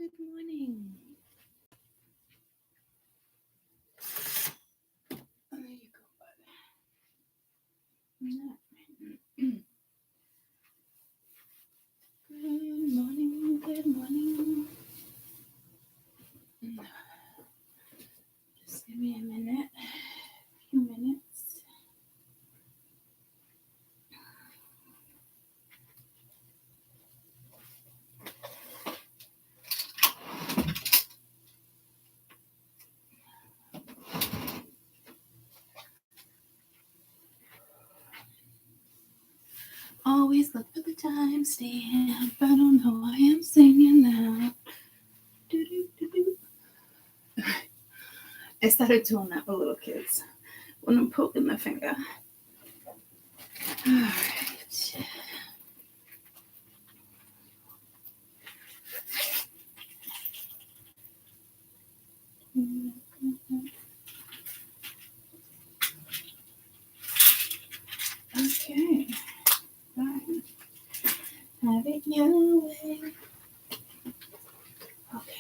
Good morning. Oh, there you go, bud. Good morning, good morning. Just give me a minute, a few minutes. Always look for the timestamp. I don't know why I'm singing now. I started doing that with little kids when I'm poking the finger. All right. Okay. Fine. Have it your way. Okay.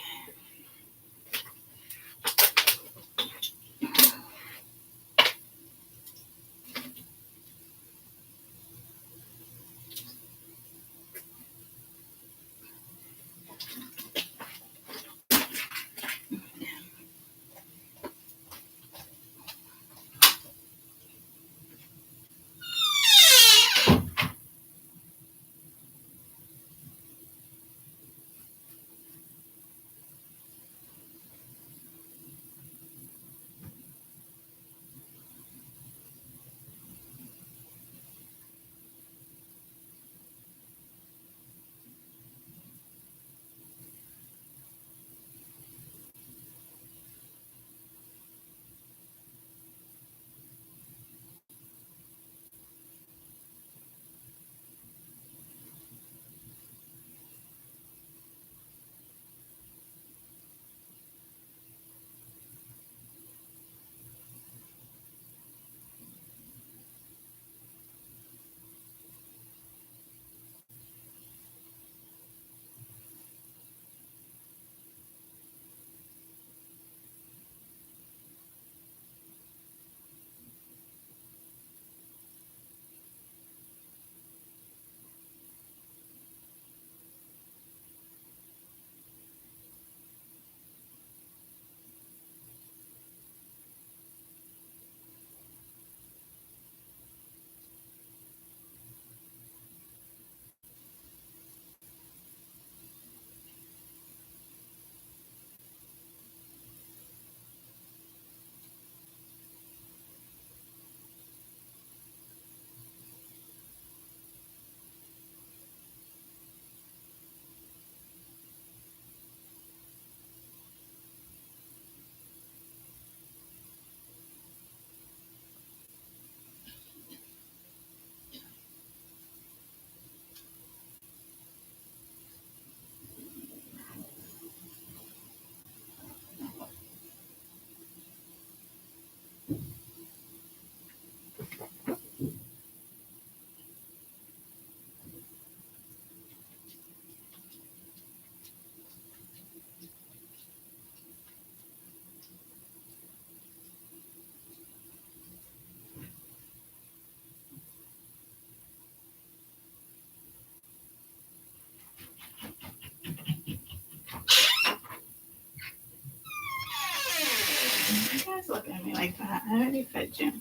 You guys look at me like that. I already fed you.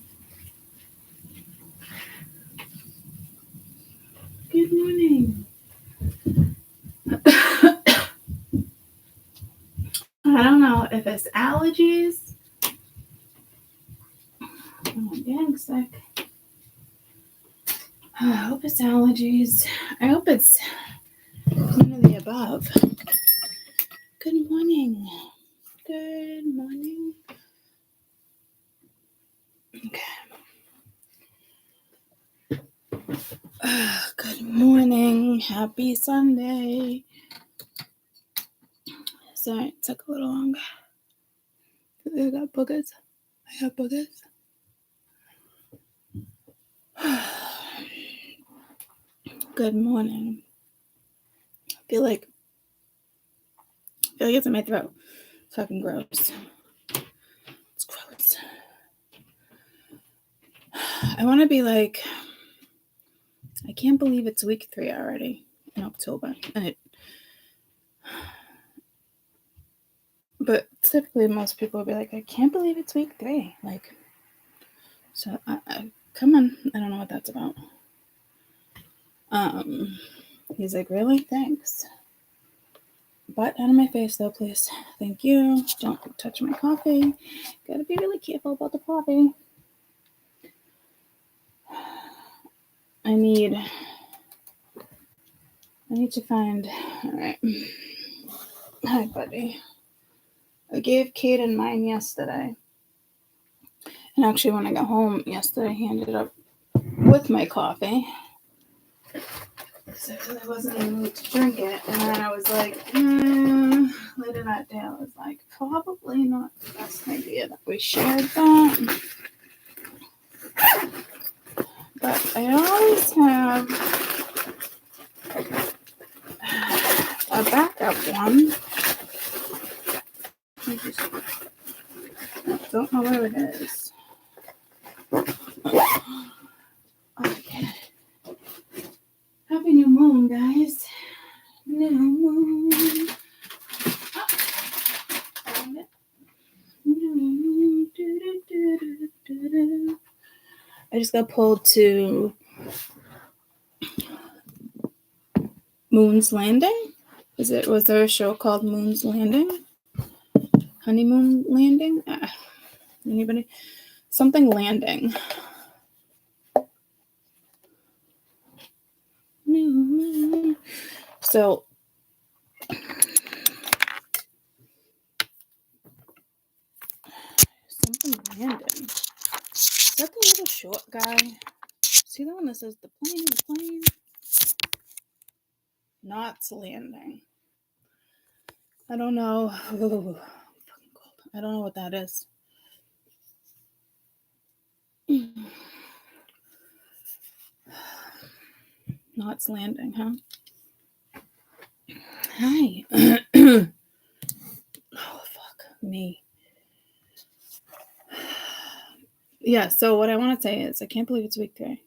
Good morning. I don't know if it's allergies. I'm getting sick. I hope it's allergies. I hope it's none of the above. Good morning. Good morning. Okay. Good morning. Happy Sunday. Sorry, it took a little longer. I got boogers. Good morning. I feel like feel like it's in my throat. It's fucking gross. It's gross. I want to be like, I can't believe it's week 3 already in October. But typically most people will be like, I can't believe it's week 3. Like, so come on. I don't know what that's about. He's like, really? Thanks. Butt out of my face though, please. Thank you. Don't touch my coffee. Gotta be really careful about the coffee. I need to find. All right. Hi, buddy. I gave Caden mine yesterday. And actually, when I got home yesterday, he ended up with my coffee. So I wasn't in the mood to drink it. And then I was like, later that day, I was like, probably not the best idea that we shared that. But I always have a backup one. I just don't know where it is. Okay. Happy new moon, guys. New moon. Found it. I just got pulled to Moon's Landing. Was there a show called Moon's Landing? Honeymoon Landing? Anybody? Something landing. So something landing. Is that the little short guy? See the one that says the plane? Knots Landing. I don't know. Ooh, fucking cold. I don't know what that is. Knots Landing, huh? Hi. Oh, fuck me. Yeah, so what I want to say is I can't believe it's week 3.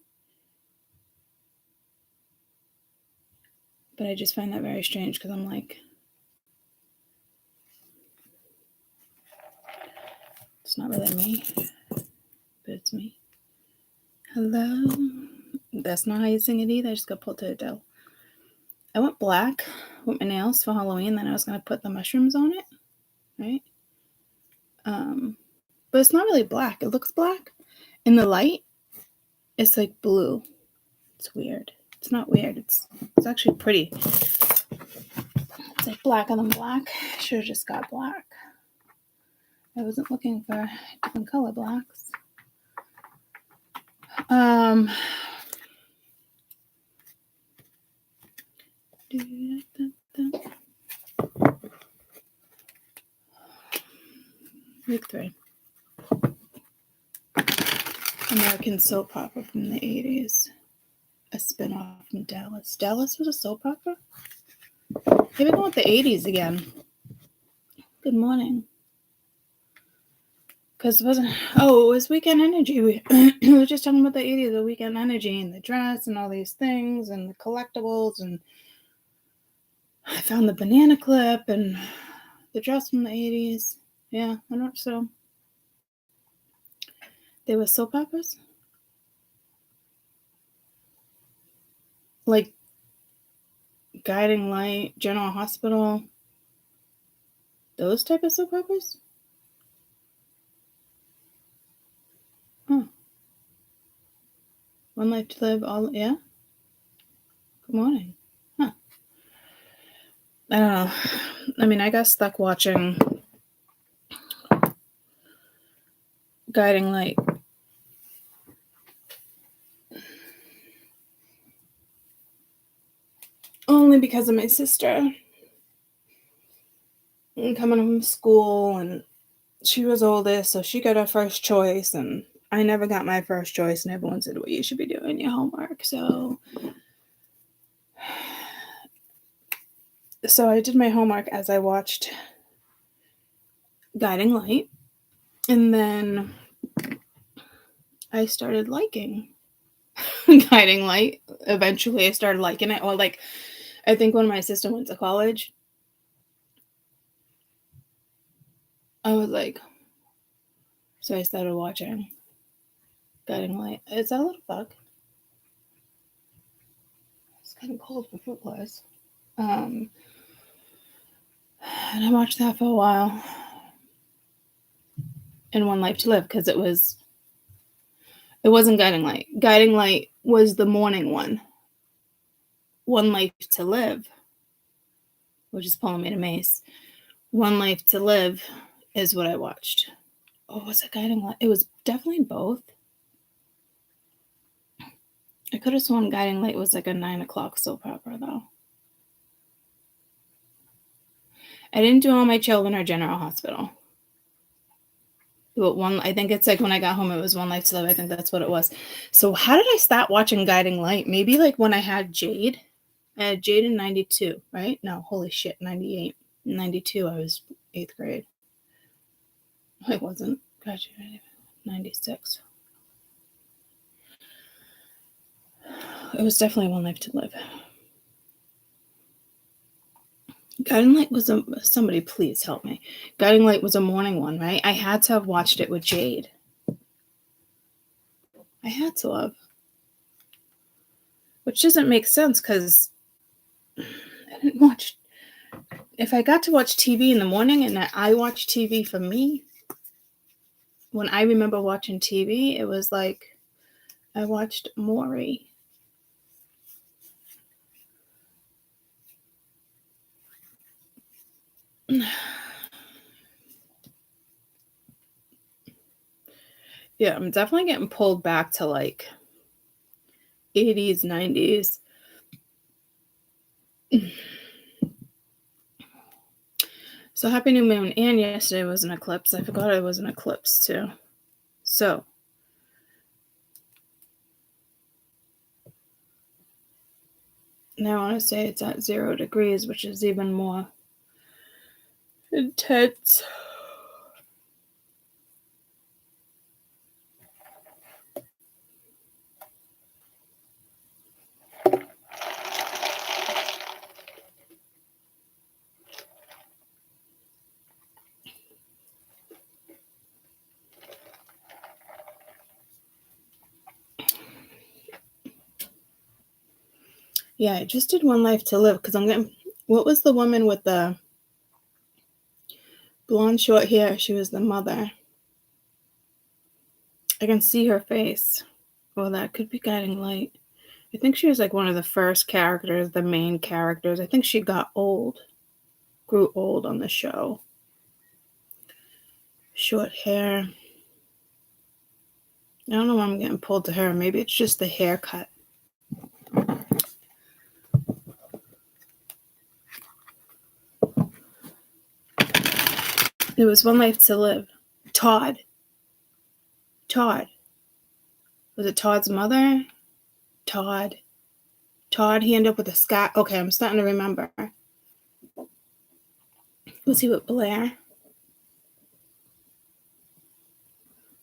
But I just find that very strange because I'm like, it's not really me, but it's me. Hello. That's not how you sing it either. I just got pulled to Adele. I went black with my nails for Halloween. Then I was going to put the mushrooms on it, right? But it's not really black. It looks black. In the light, it's like blue. It's weird. It's not weird. It's actually pretty. It's like blacker than black. I should have just got black. I wasn't looking for different color blacks. Week 3. American soap opera from the 80s. A spin-off from Dallas. Dallas was a soap opera? Here we go with the 80s again. Good morning. Because it was Weekend Energy. We were just talking about the 80s, the Weekend Energy and the dress and all these things and the collectibles. And I found the banana clip and the dress from the 80s. Yeah, I don't know. So they were soap operas? Like Guiding Light, General Hospital, those type of soap operas? Huh. One Life to Live, yeah? Good morning. Huh. I don't know. I mean, I got stuck watching Guiding Light. Only because of my sister. And coming from school, and she was oldest, so she got her first choice, and I never got my first choice, and everyone said, well, you should be doing your homework, so So I did my homework as I watched Guiding Light, and then I started liking Guiding Light. Eventually I started liking it. Or like, I think when my sister went to college, I was like, so I started watching Guiding Light. Is that a little bug? It's kind of cold for fruit flies. And I watched that for a while. And One Life to Live, because it wasn't Guiding Light. Guiding Light was the morning one. One Life to Live, which is Paul made a mace. One Life to Live is what I watched. Oh, was it Guiding Light? It was definitely both. I could have sworn Guiding Light was like a 9 o'clock soap opera, though. I didn't do All My Children or General Hospital. But I think it's like when I got home, it was One Life to Live. I think that's what it was. So how did I start watching Guiding Light? Maybe like when I had Jade. I had Jade in 92, right? No, holy shit, 98. 92, I was 8th grade. I wasn't. Graduated 96. It was definitely One Life to Live. Guiding Light was somebody please help me. Guiding Light was a morning one, right? I had to have watched it with Jade. I had to have. Which doesn't make sense because I didn't watch. If I got to watch TV in the morning and I watched TV for me, when I remember watching TV, it was like I watched Maury. Yeah, I'm definitely getting pulled back to like 80s, 90s. So happy new moon, and yesterday was an eclipse. I forgot it was an eclipse too. So now I want to say it's at 0 degrees, which is even more intense. Yeah, I just did One Life to Live because I'm getting. What was the woman with the blonde short hair? She was the mother. I can see her face. Well, that could be Guiding Light. I think she was like one of the first characters, the main characters. I think she got old, grew old on the show. Short hair. I don't know why I'm getting pulled to her. Maybe it's just the haircut. It was One Life to Live. Todd. Was it Todd's mother? Todd, he ended up with a scar. Okay, I'm starting to remember. Was he with Blair?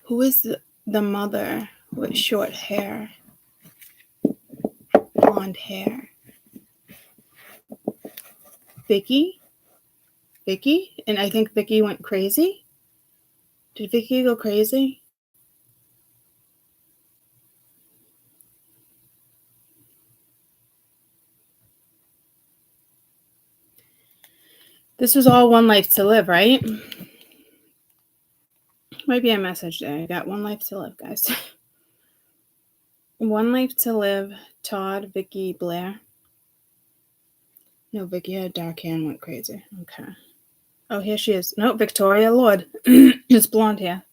Who is the mother with short hair? Blonde hair. Vicky? And I think Vicky went crazy. Did Vicky go crazy? This was all One Life to Live, right? Maybe I messaged it. I got One Life to Live, guys. One Life to Live, Todd, Vicky, Blair. No, Vicky had dark hair and went crazy. Okay. Oh, here she is. No, Victoria Lord. It's blonde hair.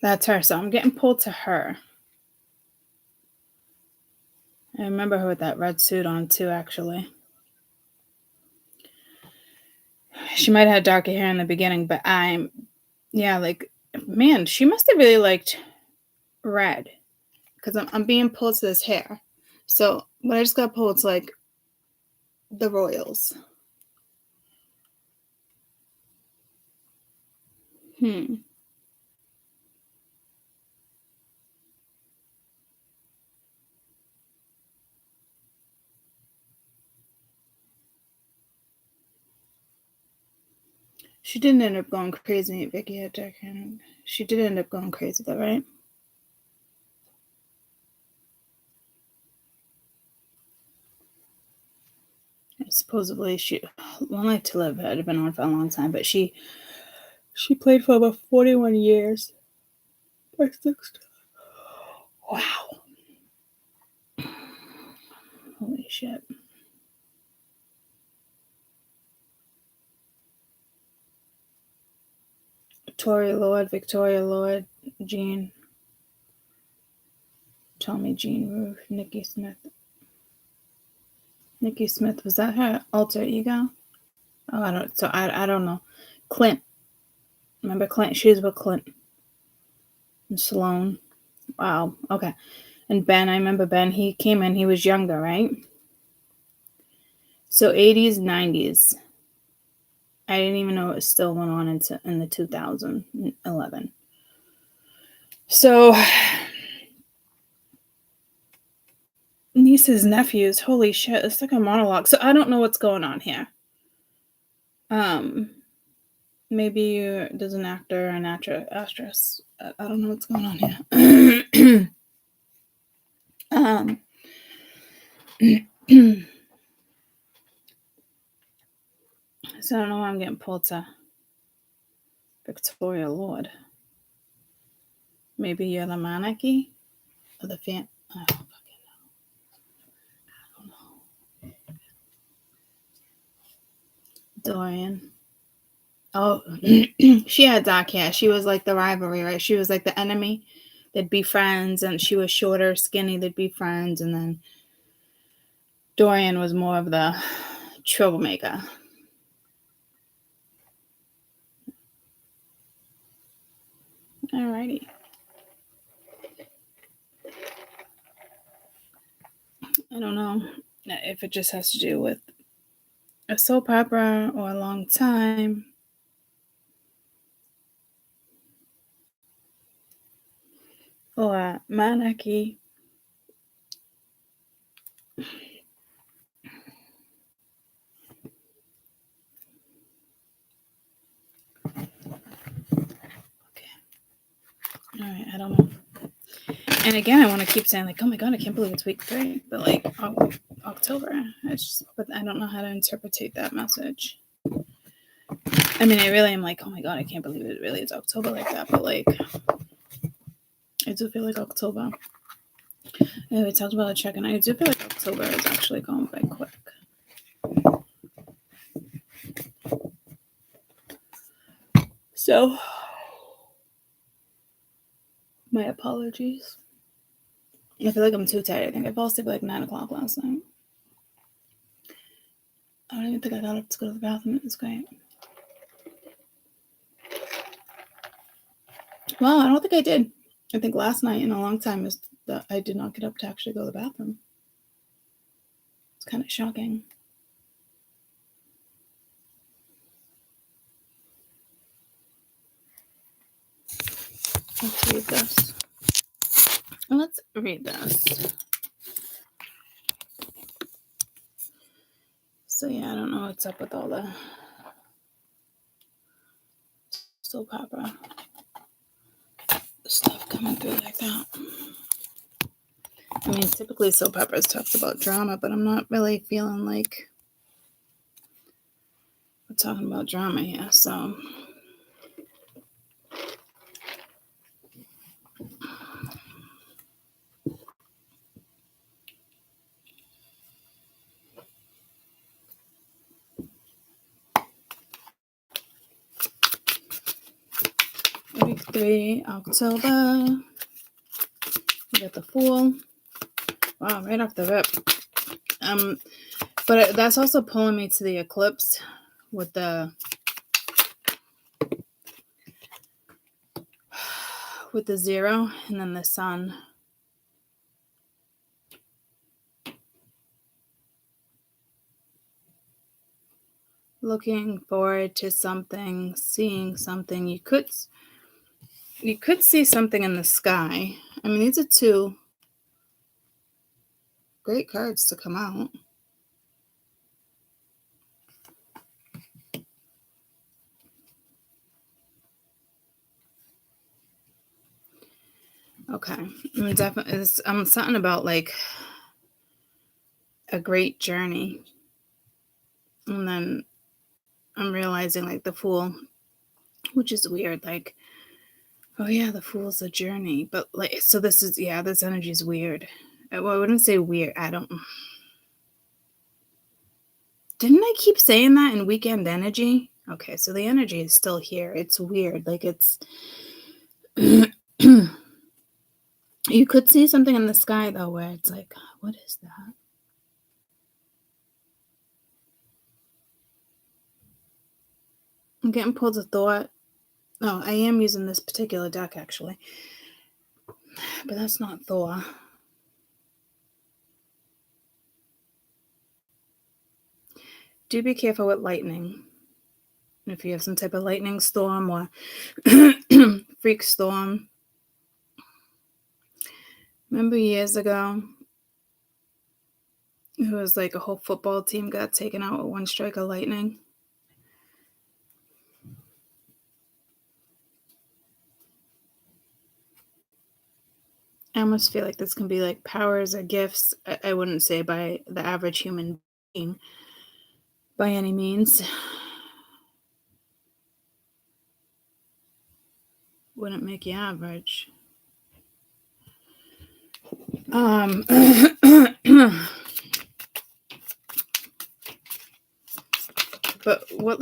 That's her. So I'm getting pulled to her. I remember her with that red suit on too, actually. She might have had darker hair in the beginning, but man, she must have really liked red because I'm being pulled to this hair. So But I just got pulled. It's like the royals. She didn't end up going crazy. Vicky had Jack Hannon. She did end up going crazy, though, right? Supposedly, One Life to Live had been on for a long time, but she played for about 41 years. Wow. Holy shit. Tori Lord, Victoria Lord, Jean, Tommy Jean Ruth, Nikki Smith. Nikki Smith, was that her alter ego? Oh, I don't know. Clint. Remember Clint? She was with Clint. And Sloane. Wow. Okay. And Ben, I remember Ben, he came in, he was younger, right? So 80s, 90s. I didn't even know it still went on in the 2011. So nieces, nephews, holy shit, it's like a monologue. So I don't know what's going on here. Maybe there's an actor or an actress. I don't know what's going on here. So I don't know why I'm getting pulled to Victoria Lord. Maybe you're the monarchy or the fan. Oh, fucking no. I don't know. Dorian. Oh, she had dark hair. She was like the rivalry, right? She was like the enemy. They'd be friends, and she was shorter, skinny. They'd be friends, and then Dorian was more of the troublemaker. Alrighty. I don't know if it just has to do with a soap opera or a long time. Or monarchy. Okay. Alright, I don't know. And again, I want to keep saying, like, oh my god, I can't believe it's week 3. But, like, October. But I don't know how to interpret that message. I mean, I really am like, oh my god, I can't believe it really is October like that. But, like, I do feel like October. Yeah, we talked about a check, and I do feel like October is actually going by quick. So, my apologies. I feel like I'm too tired. I think I fell asleep at like 9 o'clock last night. I don't even think I got up to go to the bathroom. It was great. Well, I don't think I did. I think last night in a long time is that I did not get up to actually go to the bathroom. It's kind of shocking. Let's read this. Let's read this. So yeah, I don't know what's up with all the soap opera stuff coming through like that. I mean, typically soap operas talks about drama, but I'm not really feeling like we're talking about drama here, so. Week 3, October. We got the Fool. Wow, right off the rip. But that's also pulling me to the Eclipse with the zero and then the sun. looking forward to something, seeing something. You could see something in the sky. I mean, these are two great cards to come out. Okay, I'm definitely. I'm something about like a great journey, and then I'm realizing like the Fool, which is weird. Like, oh yeah, the Fool's a journey, but like, so this is this energy is weird. Well, I wouldn't say weird. I don't. Didn't I keep saying that in weekend energy? Okay, so the energy is still here. It's weird. Like it's. You could see something in the sky though, where it's like, what is that? I'm getting pulled a thought. Oh, I am using this particular deck actually, but that's not Thor. Do be careful with lightning. If you have some type of lightning storm or freak storm. Remember years ago, it was like a whole football team got taken out with one strike of lightning. I almost feel like this can be like powers or gifts. I wouldn't say by the average human being by any means. Wouldn't make you average. But what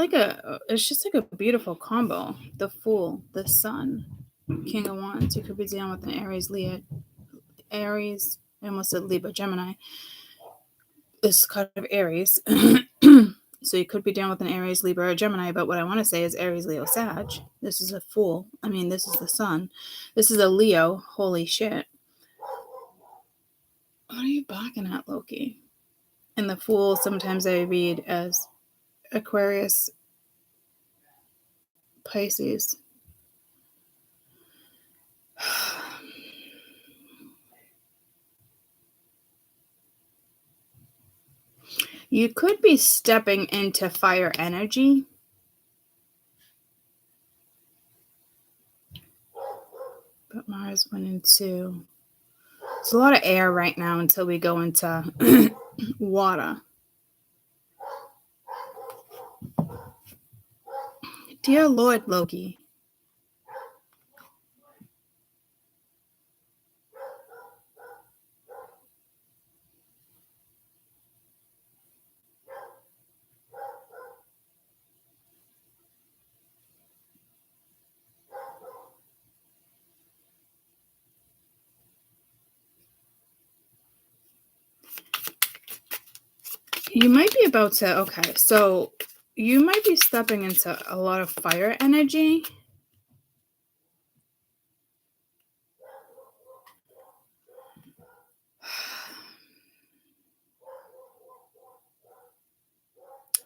it's just like a beautiful combo. The Fool, the Sun, King of Wands. You could be dealing with an Aries, I almost said Libra, Gemini. This card of Aries. So you could be dealing with an Aries, Libra, or Gemini, but what I want to say is Aries, Leo, Sag. This is a Fool. I mean, this is the Sun. This is a Leo. Holy shit. What are you barking at, Loki? And the Fool, sometimes I read as Aquarius, Pisces. You could be stepping into fire energy. But Mars went into... It's a lot of air right now until we go into water. Dear Lord, Loki. You might be about to... Okay, so you might be stepping into a lot of fire energy.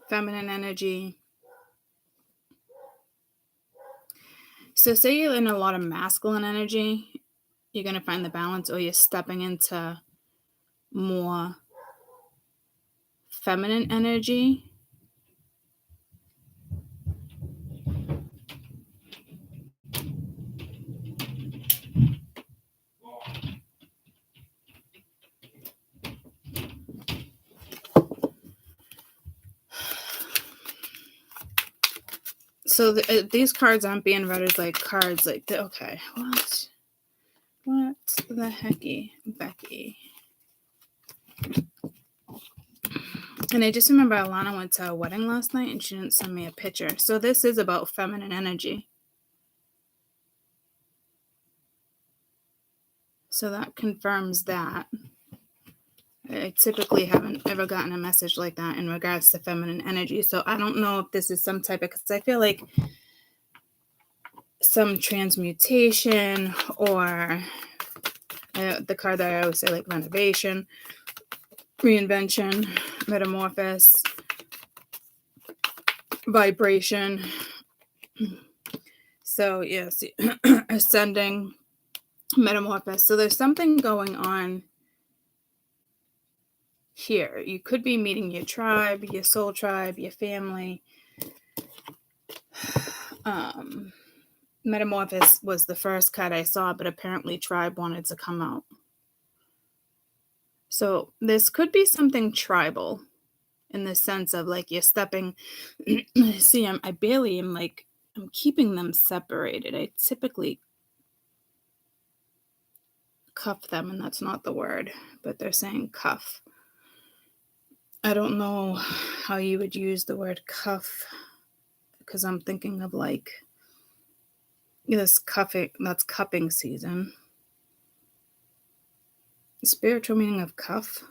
Feminine energy. So say you're in a lot of masculine energy, you're going to find the balance, or you're stepping into more feminine energy. So these cards aren't being read as like cards like, okay, what the hecky, Becky? And I just remember Alana went to a wedding last night and she didn't send me a picture. So this is about feminine energy. So that confirms that. I typically haven't ever gotten a message like that in regards to feminine energy. So I don't know if this is some type of, because I feel like some transmutation or the card that I always say, like renovation, reinvention, metamorphosis. vibration. So yes, ascending, metamorphosis. So there's something going on here. You could be meeting your tribe, your soul tribe, your family. Metamorphosis was the first card I saw, but apparently tribe wanted to come out. So this could be something tribal in the sense of like you're stepping. See, I barely am like, I'm keeping them separated. I typically cuff them, and that's not the word, but they're saying cuff. I don't know how you would use the word cuff because I'm thinking of like this cuffing, that's cupping season. Spiritual meaning of cuff,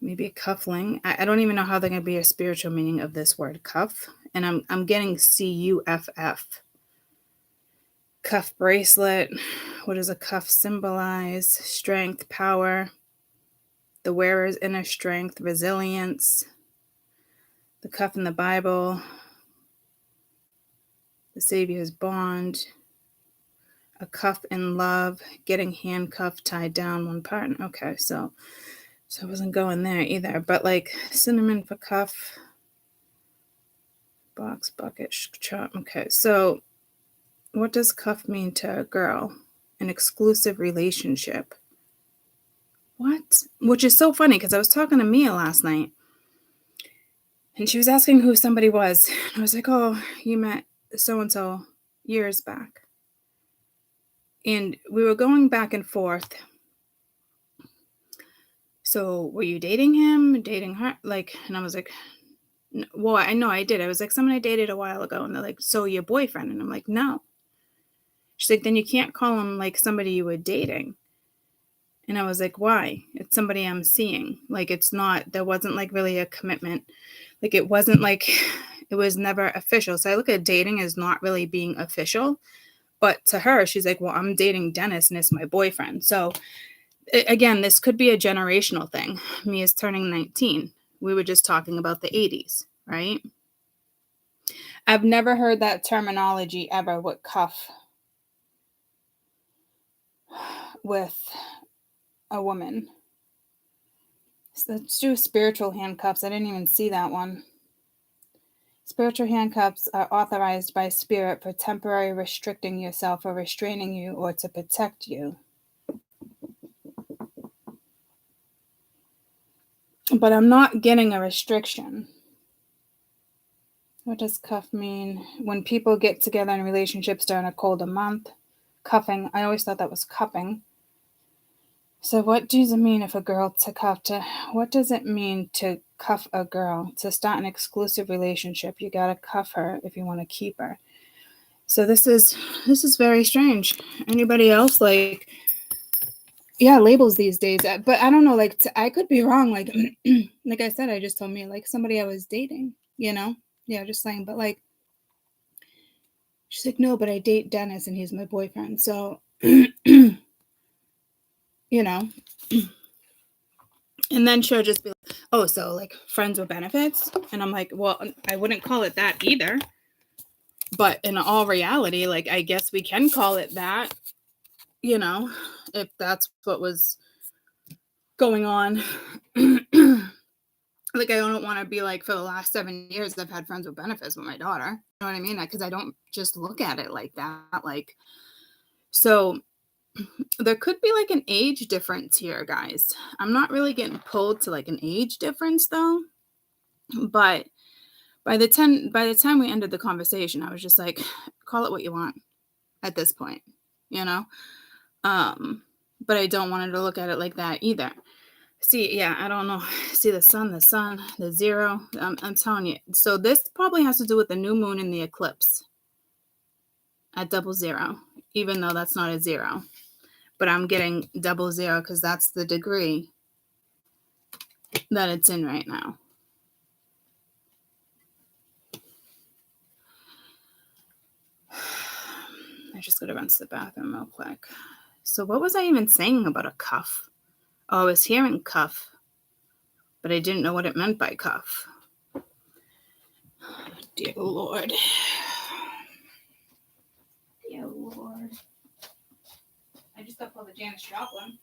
maybe a cuffling. I don't even know how they're going to be a spiritual meaning of this word cuff. And I'm getting CUFF. Cuff bracelet. What does a cuff symbolize? Strength, power, the wearer's inner strength, resilience. The cuff in the Bible, the Savior's bond. A cuff in love, getting handcuffed, tied down, one partner. Okay, so I wasn't going there either. But like cinnamon for cuff, box, bucket, chop. Okay, so what does cuff mean to a girl? An exclusive relationship. What? Which is so funny because I was talking to Mia last night and she was asking who somebody was. And I was like, oh, you met so-and-so years back. And we were going back and forth. So were you dating him, dating her? Like, and I was like, well, I know I did. I was like, someone I dated a while ago. And they're like, so your boyfriend? And I'm like, no. She's like, then you can't call him like somebody you were dating. And I was like, why? It's somebody I'm seeing. Like, it's not, there wasn't like really a commitment. Like, it wasn't like, it was never official. So I look at dating as not really being official. But to her, she's like, well, I'm dating Dennis and it's my boyfriend. So again, this could be a generational thing. Mia's turning 19. We were just talking about the 80s, right? I've never heard that terminology ever with cuff with a woman. So let's do spiritual handcuffs. I didn't even see that one. Spiritual handcuffs are authorized by spirit for temporary restricting yourself or restraining you or to protect you. But I'm not getting a restriction. What does cuff mean? When people get together in relationships during a colder month. Cuffing. I always thought that was cupping. So what does it mean if a girl to cuff to? What does it mean to cuff a girl? To start an exclusive relationship, you gotta cuff her if you want to keep her. So this is very strange. Anybody else like? Yeah, labels these days, but I don't know. Like I could be wrong. Like like I said, I just told me like somebody I was dating. You know? Yeah, just saying. But like, she's like, no, but I date Dennis and he's my boyfriend. So. You know, and then she'll just be like, oh, so like friends with benefits. And I'm like, well, I wouldn't call it that either. But in all reality, like, I guess we can call it that, you know, if that's what was going on. Like, I don't want to be like, for the last 7 years, I've had friends with benefits with my daughter. You know what I mean? Because I don't just look at it like that. Like, so there could be like an age difference here, guys. I'm not really getting pulled to like an age difference though. But by the time we ended the conversation, I was just like, call it what you want at this point, you know? But I don't want her to look at it like that either. See, yeah, I don't know. See the sun, the zero. I'm telling you. So this probably has to do with the new moon and the eclipse at 00, even though that's not a 0. But I'm getting 00 because that's the degree that it's in right now. I just gotta run to the bathroom real quick. So what was I even saying about a cuff? Oh, I was hearing cuff, but I didn't know what it meant by cuff. Dear Lord. Dear Lord. I just got pulled the Janis Joplin.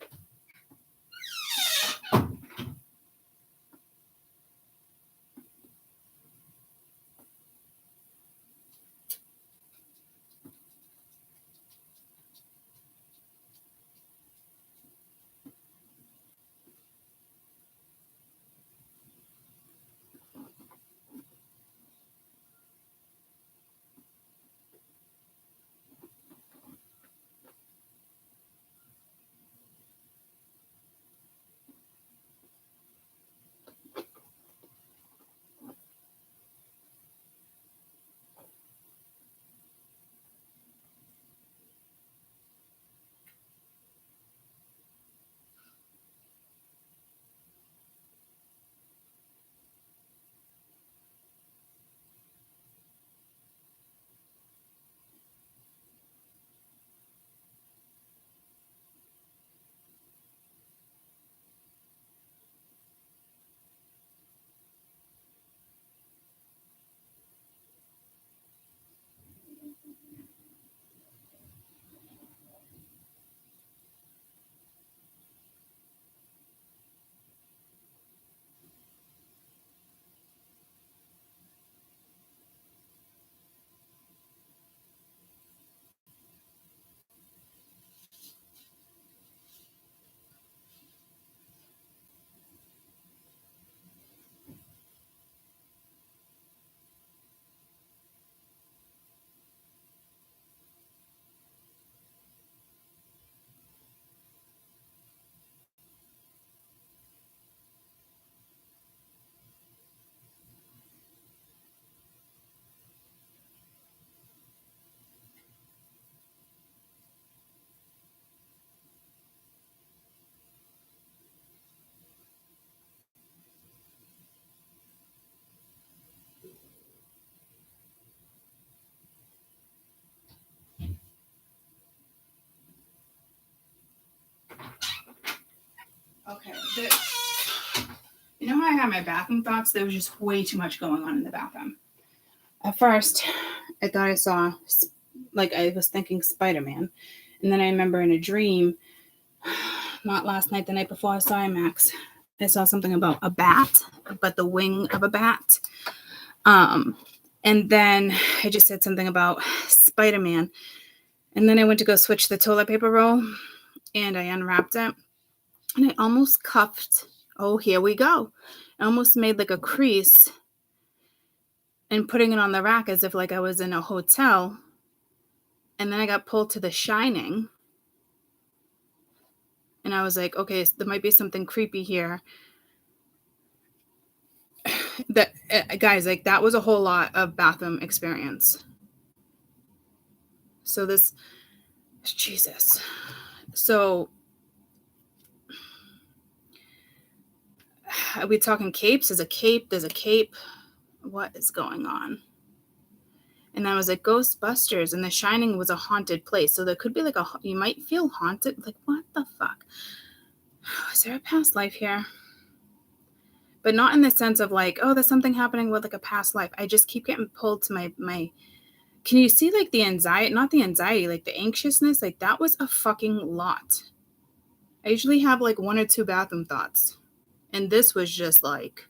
Okay. You know how I had my bathroom thoughts? There was just way too much going on in the bathroom. At first, I thought I saw, like, I was thinking Spider-Man. And then I remember in a dream, not last night, the night before, I saw IMAX. I saw something about a bat, but the wing of a bat. And then I just said something about Spider-Man. And then I went to go switch the toilet paper roll, and I unwrapped it. And I almost cuffed. Oh, here we go. I almost made like a crease and putting it on the rack as if like I was in a hotel. And then I got pulled to The Shining. And I was like, okay, so there might be something creepy here. That guys, like that was a whole lot of bathroom experience. So this, Jesus. So are we talking capes? There's a cape. What is going on? And I was like, Ghostbusters, and The Shining was a haunted place. So there could be like you might feel haunted. Like, what the fuck? Is there a past life here? But not in the sense of like, oh, there's something happening with like a past life. I just keep getting pulled to my can you see like the anxiety, not the anxiety, like the anxiousness? Like that was a fucking lot. I usually have like 1 or 2 bathroom thoughts. And this was just like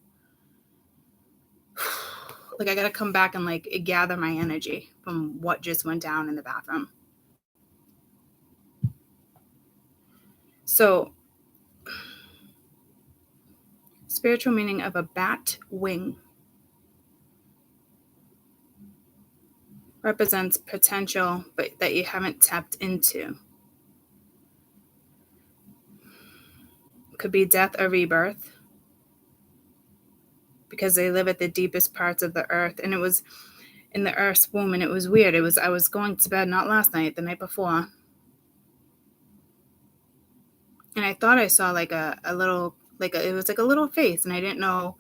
I got to come back and like gather my energy from what just went down in the bathroom. So, spiritual meaning of a bat wing represents potential, but that you haven't tapped into. Could be death or rebirth, because they live at the deepest parts of the earth. And it was in the earth's womb, and it was weird. I was going to bed, not last night, the night before. And I thought I saw like a little, it was like a little face, and I didn't know.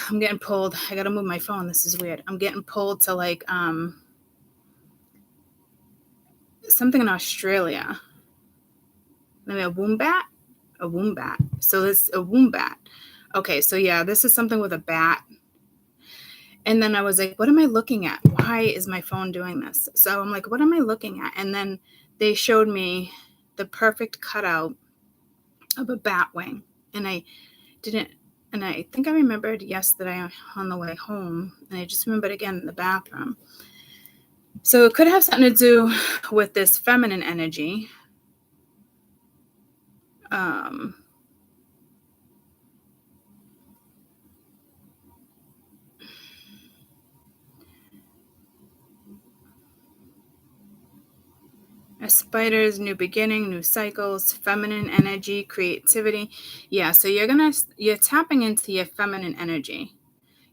I'm getting pulled. I got to move my phone. This is weird. I'm getting pulled to like, something in Australia. Maybe a wombat? A wombat. So this, a wombat. Okay, so yeah, this is something with a bat. And then I was like, what am I looking at? Why is my phone doing this? So I'm like, what am I looking at? And then they showed me the perfect cutout of a bat wing. And I think I remembered yesterday on the way home, and I just remembered again in the bathroom. So it could have something to do with this feminine energy. A spider's new beginning, new cycles, feminine energy, creativity. Yeah, so you're tapping into your feminine energy.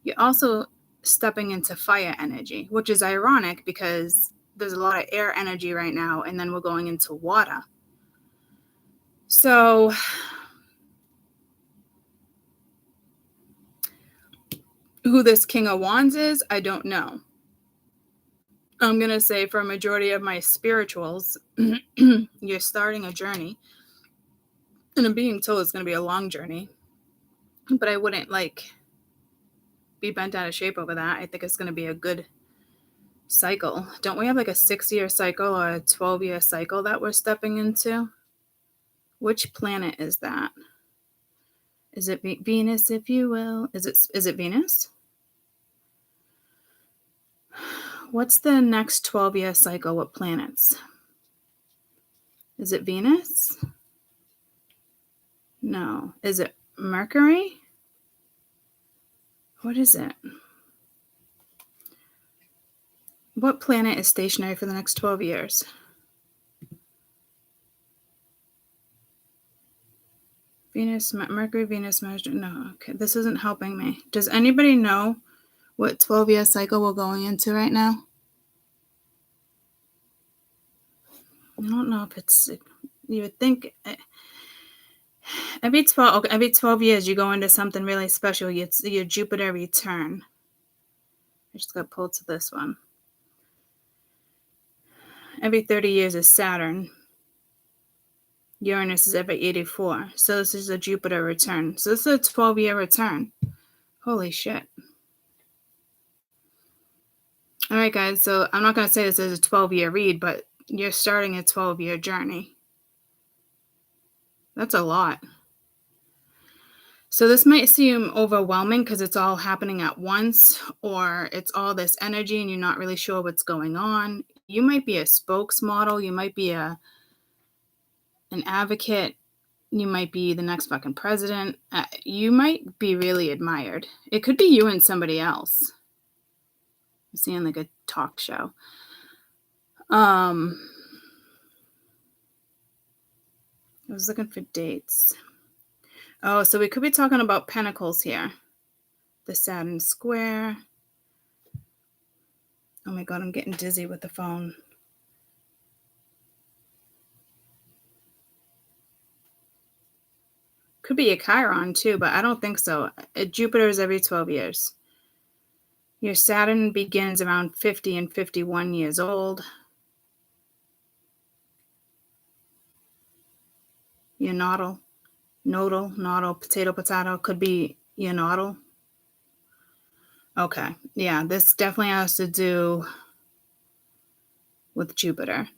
You're also stepping into fire energy, which is ironic because there's a lot of air energy right now, and then we're going into water. So who this King of Wands is, I don't know. I'm going to say for a majority of my spirituals, you're starting a journey. And I'm being told it's going to be a long journey. But I wouldn't be bent out of shape over that. I think it's going to be a good cycle. Don't we have a 6-year cycle or a 12-year cycle that we're stepping into? Which planet is that? Is it Venus, if you will? Is it Venus? What's the next 12-year cycle with planets? Is it Venus? No. Is it Mercury? What is it? What planet is stationary for the next 12 years? Venus, Mercury, Venus, Mercury. No, okay. This isn't helping me. Does anybody know what 12-year cycle we're going into right now? I don't know if it's, you would think every 12 years you go into something really special. It's your Jupiter return. I just got pulled to this one. Every 30 years is Saturn. Uranus is every 84. So this is a Jupiter return. So this is a 12-year return. Holy shit. All right, guys. So I'm not going to say this is a 12-year read, but you're starting a 12-year journey. That's a lot. So this might seem overwhelming because it's all happening at once, or it's all this energy and you're not really sure what's going on. You might be a spokesmodel. You might be an advocate. You might be the next fucking president. You might be really admired. It could be you and somebody else. I'm seeing a talk show. I was looking for dates. Oh, so we could be talking about Pentacles here. The Saturn square. Oh my God, I'm getting dizzy with the phone. Could be a Chiron too, but I don't think so. Jupiter is every 12 years. Your Saturn begins around 50 and 51 years old. Your nodal, potato, could be your nodal. Okay, yeah, this definitely has to do with Jupiter.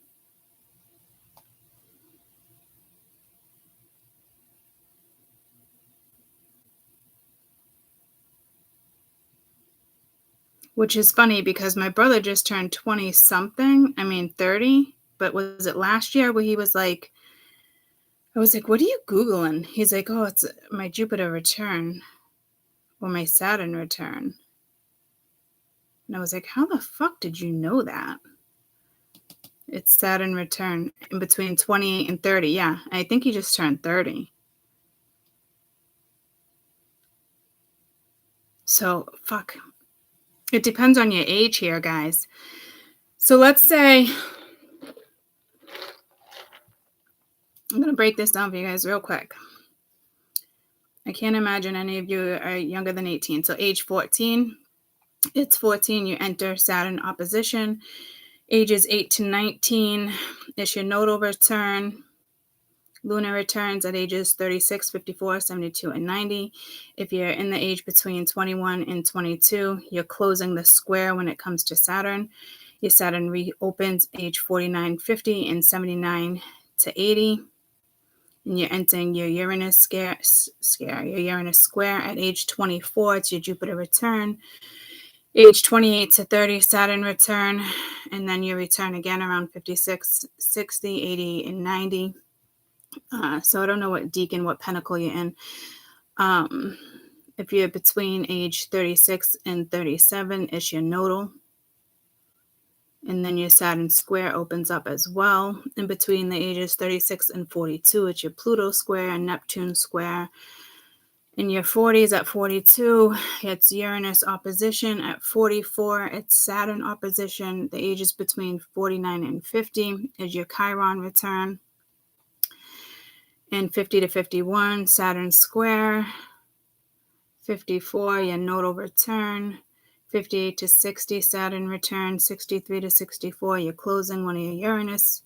Which is funny because my brother just turned 20 something. 30. But was it last year where he was like, I was like, what are you Googling? He's like, oh, it's my Jupiter return or my Saturn return. And I was like, how the fuck did you know that? It's Saturn return in between 28 and 30. Yeah, I think he just turned 30. So, fuck. It depends on your age here, guys. So let's say, I'm going to break this down for you guys real quick. I can't imagine any of you are younger than 18. So age 14, it's 14, you enter Saturn opposition. Ages 8 to 19, it's your nodal return. Lunar returns at ages 36, 54, 72, and 90. If you're in the age between 21 and 22, you're closing the square when it comes to Saturn. Your Saturn reopens age 49, 50, and 79 to 80. And you're entering your Uranus square at age 24. It's your Jupiter return. Age 28 to 30, Saturn return. And then you return again around 56, 60, 80, and 90. So I don't know what pentacle you're in. If you're between age 36 and 37, it's your nodal. And then your Saturn square opens up as well. In between the ages 36 and 42, it's your Pluto square and Neptune square. In your 40s at 42, it's Uranus opposition. At 44, it's Saturn opposition. The ages between 49 and 50 is your Chiron return. And 50 to 51, Saturn square. 54, your nodal return. 58 to 60, Saturn return. 63 to 64, you're closing one of your Uranus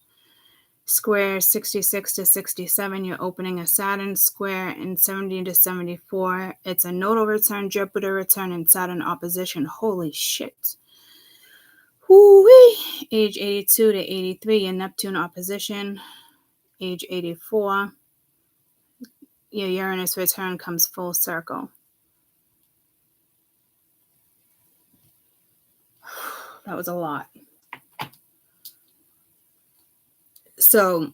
squares. 66 to 67, you're opening a Saturn square. And 70 to 74, it's a nodal return, Jupiter return, and Saturn opposition. Holy shit. Woo-wee. Age 82 to 83, your Neptune opposition. Age 84, your Uranus return comes full circle. That was a lot. So,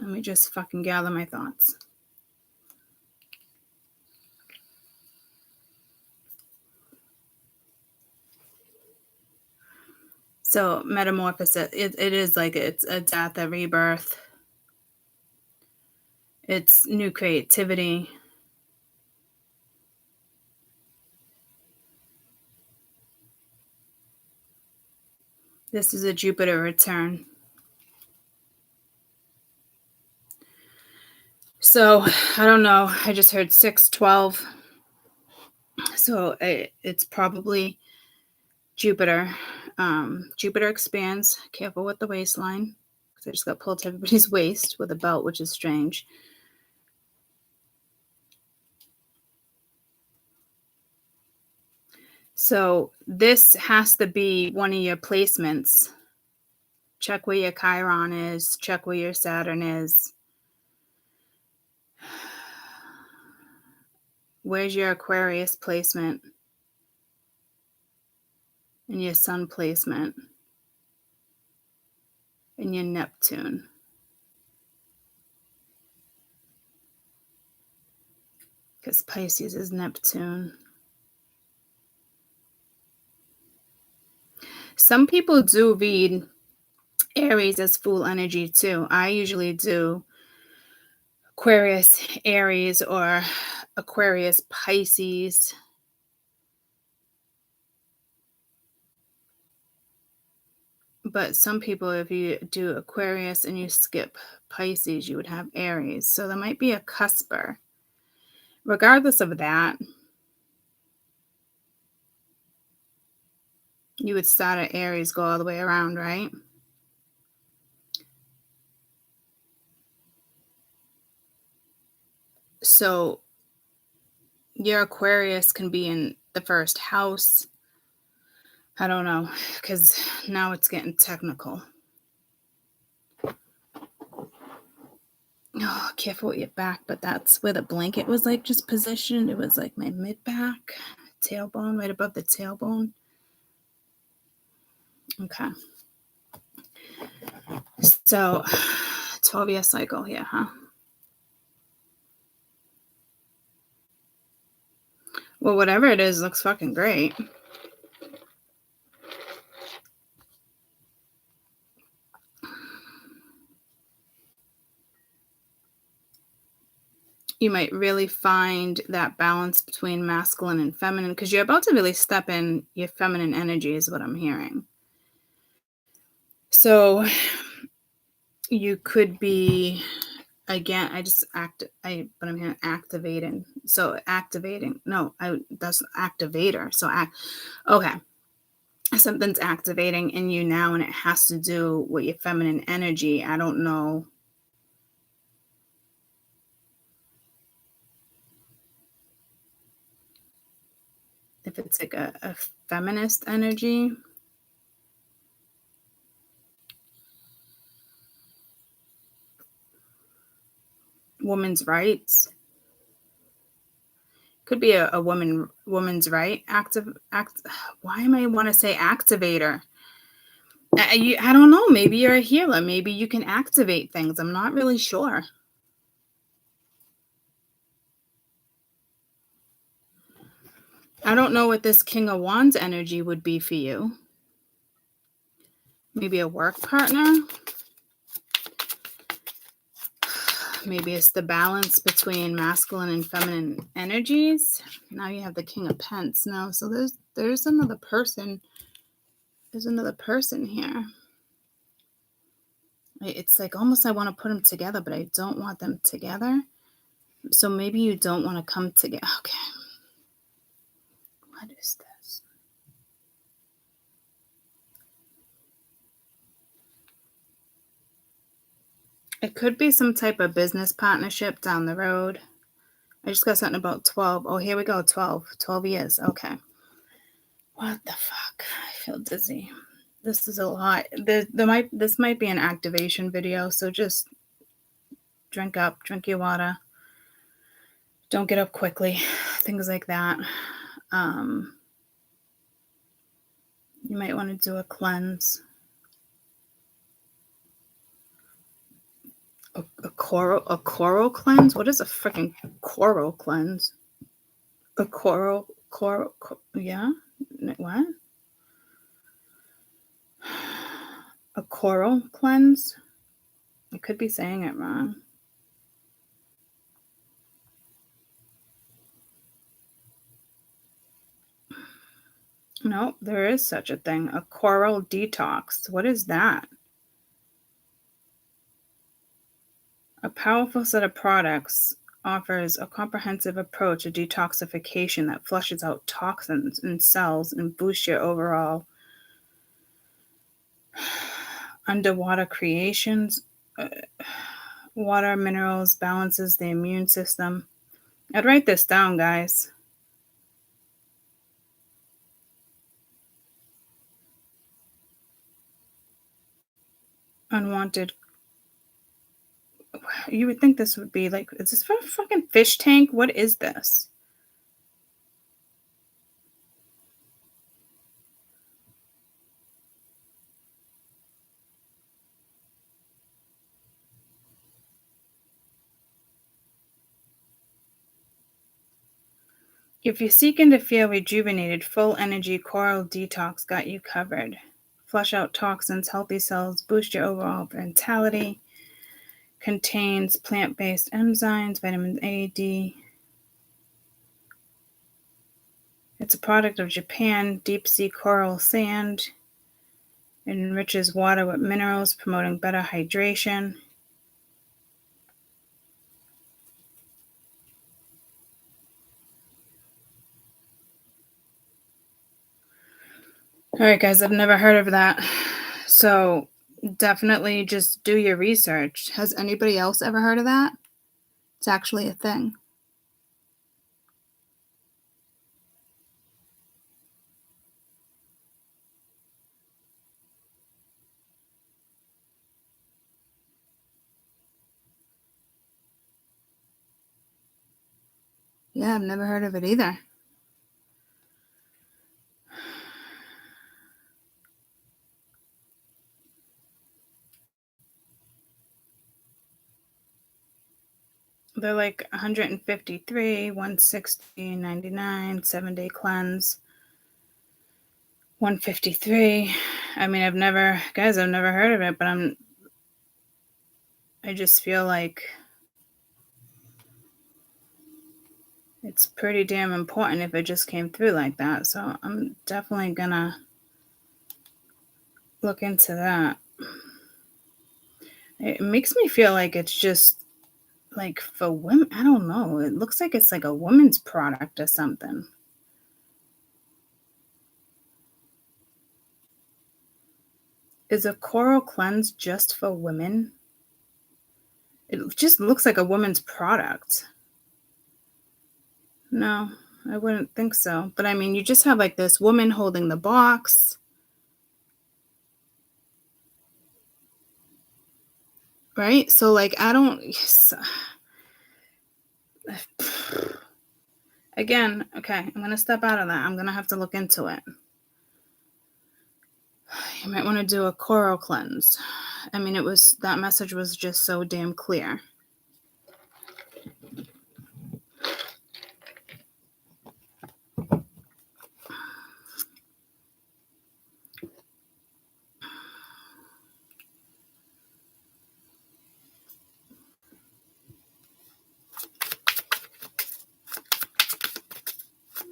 let me just fucking gather my thoughts. So, metamorphosis, it is like it's a death, a rebirth. It's new creativity. This is a Jupiter return. So, I don't know. I just heard 612. So, it's probably Jupiter. Jupiter expands. Careful with the waistline. Because I just got pulled to everybody's waist with a belt, which is strange. So this has to be one of your placements. Check where your Chiron is. Check where your Saturn is. Where's your Aquarius placement? And your Sun placement? And your Neptune? Because Pisces is Neptune. Some people do read Aries as full energy too. I usually do Aquarius, Aries, or Aquarius, Pisces. But some people, if you do Aquarius and you skip Pisces, you would have Aries. So there might be a cusper. Regardless of that, you would start at Aries, go all the way around, right? So your Aquarius can be in the first house. I don't know, because now it's getting technical. Oh, careful with your back, but that's where the blanket was like just positioned. It was like my mid-back, tailbone, right above the tailbone. Okay. So 12-year cycle here, huh? Well, whatever it is, looks fucking great. You might really find that balance between masculine and feminine, because you're about to really step in your feminine energy is what I'm hearing. So you could be, again, but I'm hearing activating. So activating, that's activator. So okay. Something's activating in you now, and it has to do with your feminine energy. I don't know if it's like a feminist energy. Women's rights. Could be a woman's right why am I want to say activator? I don't know. Maybe you're a healer. Maybe you can activate things. I'm not really sure. I don't know what this King of Wands energy would be for you. Maybe a work partner. Maybe it's the balance between masculine and feminine energies. Now you have the King of Pence. No, so there's another person. There's another person here. It's like almost I want to put them together, but I don't want them together. So maybe you don't want to come together. Okay. What is this? It could be some type of business partnership down the road. I just got something about 12. Oh, here we go. 12. 12 years. Okay. What the fuck? I feel dizzy. This is a lot. This might be an activation video, so just drink your water. Don't get up quickly. Things like that. You might want to do a cleanse. A coral cleanse? What is a freaking coral cleanse? A coral, yeah? What? A coral cleanse? I could be saying it wrong. No, there is such a thing. A coral detox. What is that? A powerful set of products offers a comprehensive approach to detoxification that flushes out toxins in cells and boosts your overall underwater creations, water minerals, balances the immune system. I'd write this down, guys. Unwanted. You would think this would be like, is this for a fucking fish tank? What is this? If you're seeking to feel rejuvenated, full energy, coral detox got you covered. Flush out toxins, healthy cells, boost your overall vitality. Contains plant-based enzymes, vitamins A, D. It's a product of Japan, deep sea coral sand. It enriches water with minerals, promoting better hydration. All right, guys, I've never heard of that. So definitely just do your research. Has anybody else ever heard of that? It's actually a thing. Yeah, I've never heard of it either. They're like 153, 160, 99, 7-day cleanse. 153. I mean, I've never heard of it, but I just feel like it's pretty damn important if it just came through like that. So I'm definitely gonna look into that. It makes me feel like it's just like for women. I don't know. It looks like it's like a woman's product or something. Is a coral cleanse just for women? It just looks like a woman's product. No, I wouldn't think so. But I mean, you just have like this woman holding the box. Right? So like, I don't, again, okay, I'm going to step out of that. I'm going to have to look into it. You might want to do a coral cleanse. I mean, that message was just so damn clear.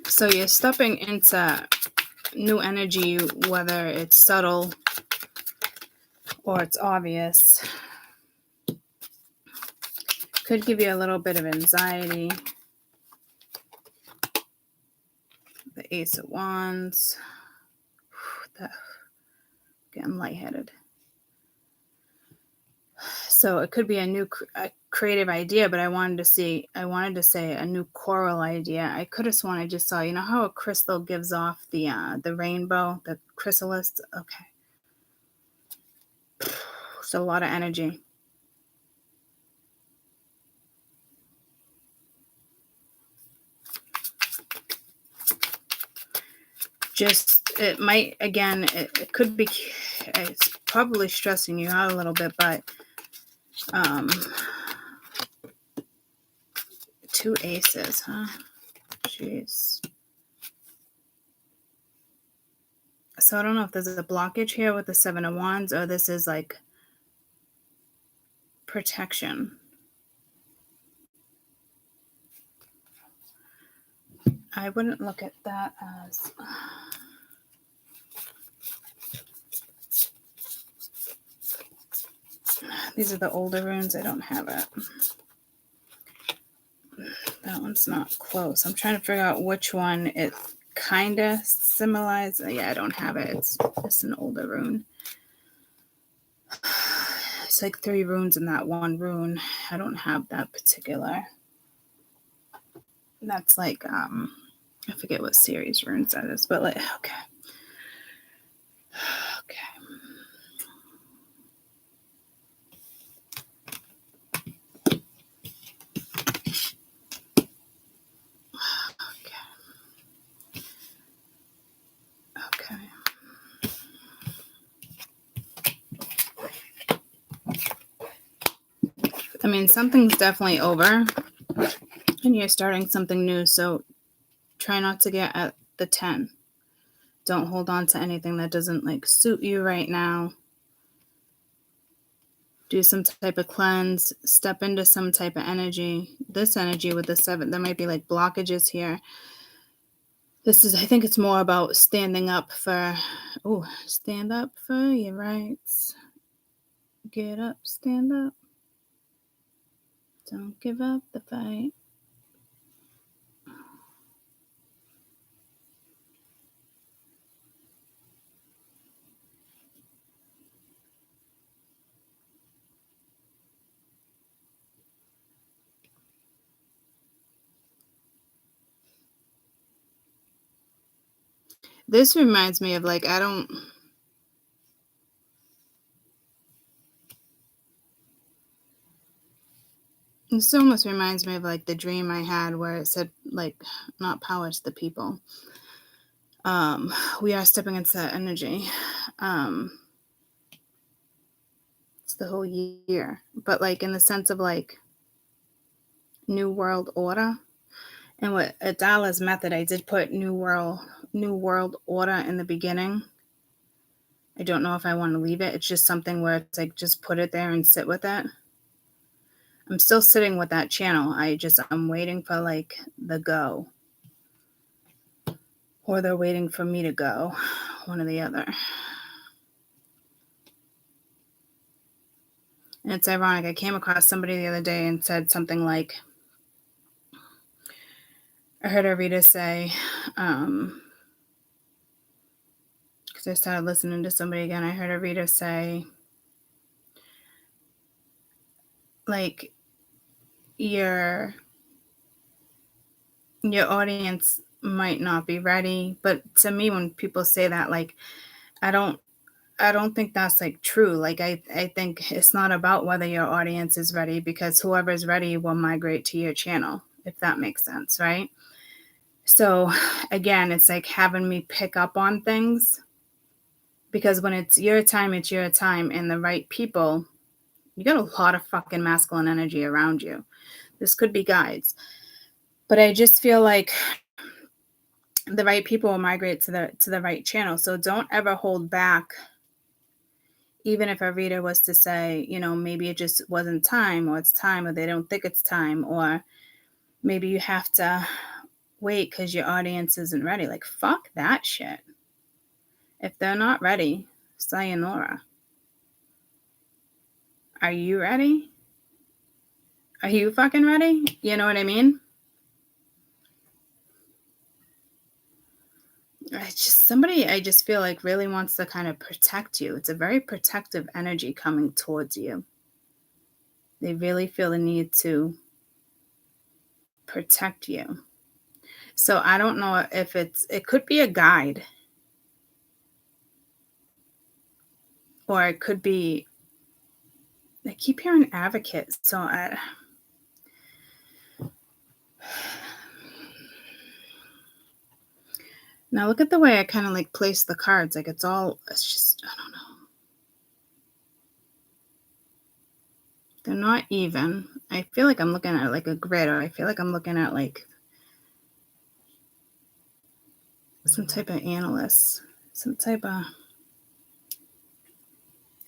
So you're stepping into new energy, whether it's subtle or it's obvious. Could give you a little bit of anxiety. The Ace of Wands. Getting lightheaded. So it could be a creative idea, but I wanted to say a new coral idea. I could have sworn I just saw, you know how a crystal gives off the rainbow, the chrysalis? Okay. It's a lot of energy. Just, it might, again, it could be, it's probably stressing you out a little bit, but 2 aces, huh? Jeez. So I don't know if there's a blockage here with the 7 of Wands, or this is like protection. I wouldn't look at that as... These are the older runes. I don't have it. That one's not close. I'm trying to figure out which one it kind of symbolizes. Yeah, I don't have it. It's an older rune. It's like 3 runes in that one rune. I don't have that particular. That's like, I forget what series runes that is, but like, okay. I mean, something's definitely over and you're starting something new. So try not to get at the 10. Don't hold on to anything that doesn't like suit you right now. Do some type of cleanse, step into some type of energy. This energy with the 7, there might be like blockages here. This is, I think it's more about standing up for, stand up for your rights. Get up, stand up. Don't give up the fight. This reminds me of like, this almost reminds me of like the dream I had where it said like, not power to the people. We are stepping into that energy. It's the whole year, but like in the sense of like New World Order. And with Adala's method, I did put New World Order in the beginning. I don't know if I want to leave it. It's just something where it's like, just put it there and sit with it. I'm still sitting with that channel. I'm waiting for like the go. Or they're waiting for me to go. One or the other. And it's ironic. I came across somebody the other day and said something like, I heard a reader say, because I started listening to somebody again, I heard a reader say, like, you're your audience might not be ready. But to me, when people say that, like, I don't think that's like true. Like, I think it's not about whether your audience is ready, because whoever's ready will migrate to your channel, if that makes sense, right? So again, it's like having me pick up on things, because when it's your time, and the right people, you got a lot of fucking masculine energy around you. This could be guides, but I just feel like the right people will migrate to the right channel. So don't ever hold back. Even if a reader was to say, maybe it just wasn't time, or it's time, or they don't think it's time, or maybe you have to wait because your audience isn't ready. Like, fuck that shit. If they're not ready, sayonara. Are you ready? Are you fucking ready? You know what I mean? I just feel like really wants to kind of protect you. It's a very protective energy coming towards you. They really feel the need to protect you. So I don't know if it could be a guide, or it could be, I keep hearing advocate. So now look at the way I kind of like place the cards. Like, it's just, I don't know. They're not even. I feel like I'm looking at like a grid, or I feel like I'm looking at like some type of analyst, some type of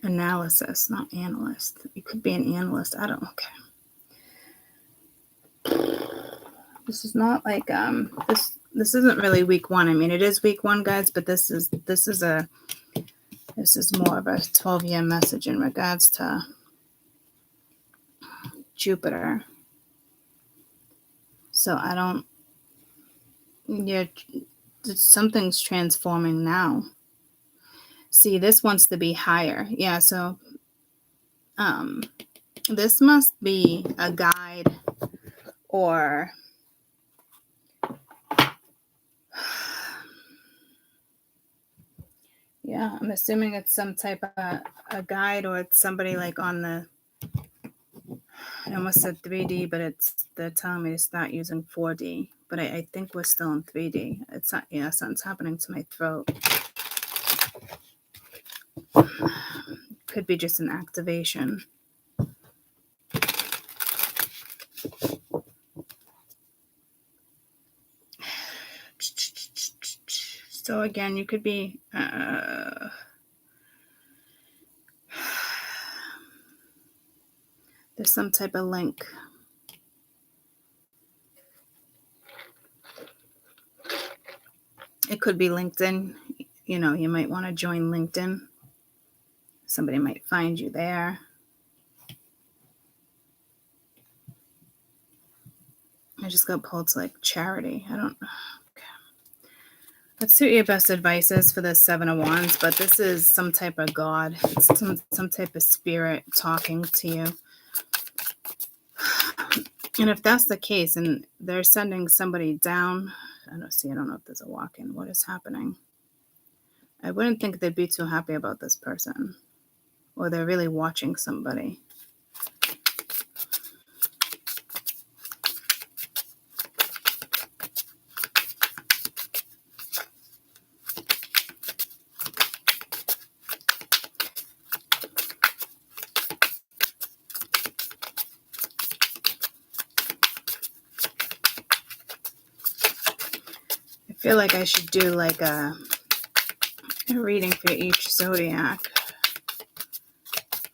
analysis, not analyst. It could be an analyst. I don't. Okay. This is not like this isn't really week one. I mean, it is week one, guys, but this is more of a 12-year message in regards to Jupiter. So I don't. Yeah, something's transforming now. See, this wants to be higher. Yeah, so this must be a guide, or yeah, I'm assuming it's some type of a guide, or it's somebody like on the, I almost said 3D, but they're telling me to start using 4D. But I think we're still in 3D. It's not, yeah, something's happening to my throat. Could be just an activation. So again, you could be there's some type of link. It could be LinkedIn. You might want to join LinkedIn. Somebody might find you there. I just got pulled to like charity. I don't know. Okay. Let's see what your best advice is for the 7 of Wands, but this is some type of God. It's some type of spirit talking to you. And if that's the case, and they're sending somebody down, I don't know if there's a walk-in. What is happening? I wouldn't think they'd be too happy about this person, or they're really watching somebody. I feel like I should do like a reading for each zodiac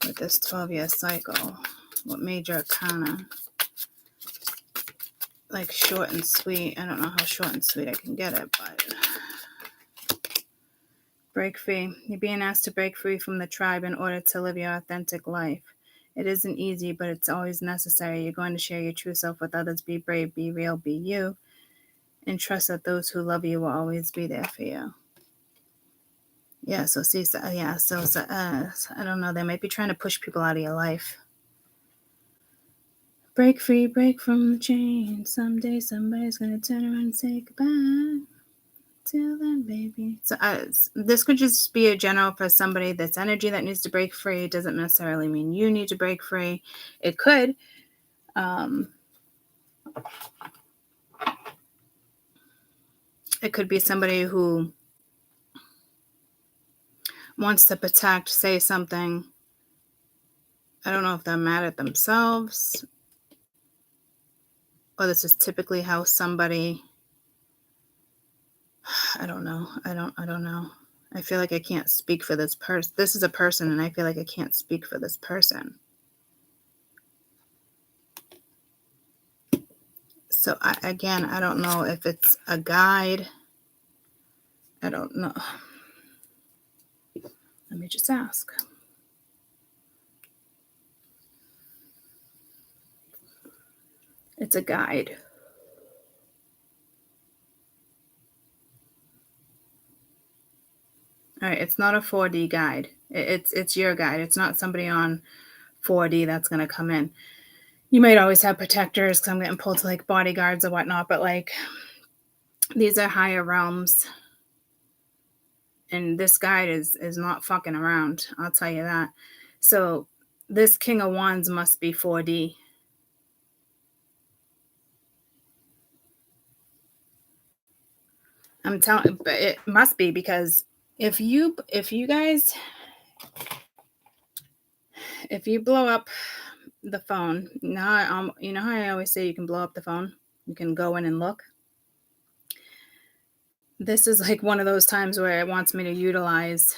with this 12-year cycle. What major arcana? Like short and sweet. I don't know how short and sweet I can get it, but break free. You're being asked to break free from the tribe in order to live your authentic life. It isn't easy, but it's always necessary. You're going to share your true self with others. Be brave, be real, be you, and trust that those who love you will always be there for you. Yeah, so see, I don't know. They might be trying to push people out of your life. Break free, break from the chain. Someday somebody's gonna turn around and say goodbye. Till then, baby. So this could just be a general for somebody that's energy that needs to break free. It doesn't necessarily mean you need to break free. It could. It could be somebody who wants to protect, say something. I don't know if they're mad at themselves, or this is typically how somebody, I don't know. I don't know. I feel like I can't speak for this person. This is a person, and I feel like I can't speak for this person. So I don't know if it's a guide. I don't know. Let me just ask. It's a guide. All right, it's not a 4D guide. It's your guide. It's not somebody on 4D that's going to come in. You might always have protectors because I'm getting pulled to like bodyguards or whatnot, but like these are higher realms. And this guide is not fucking around. I'll tell you that. So this King of Wands must be 4D. I'm telling, but it must be, because if you blow up the phone, now you know how I always say you can blow up the phone? You can go in and look. This is like one of those times where it wants me to utilize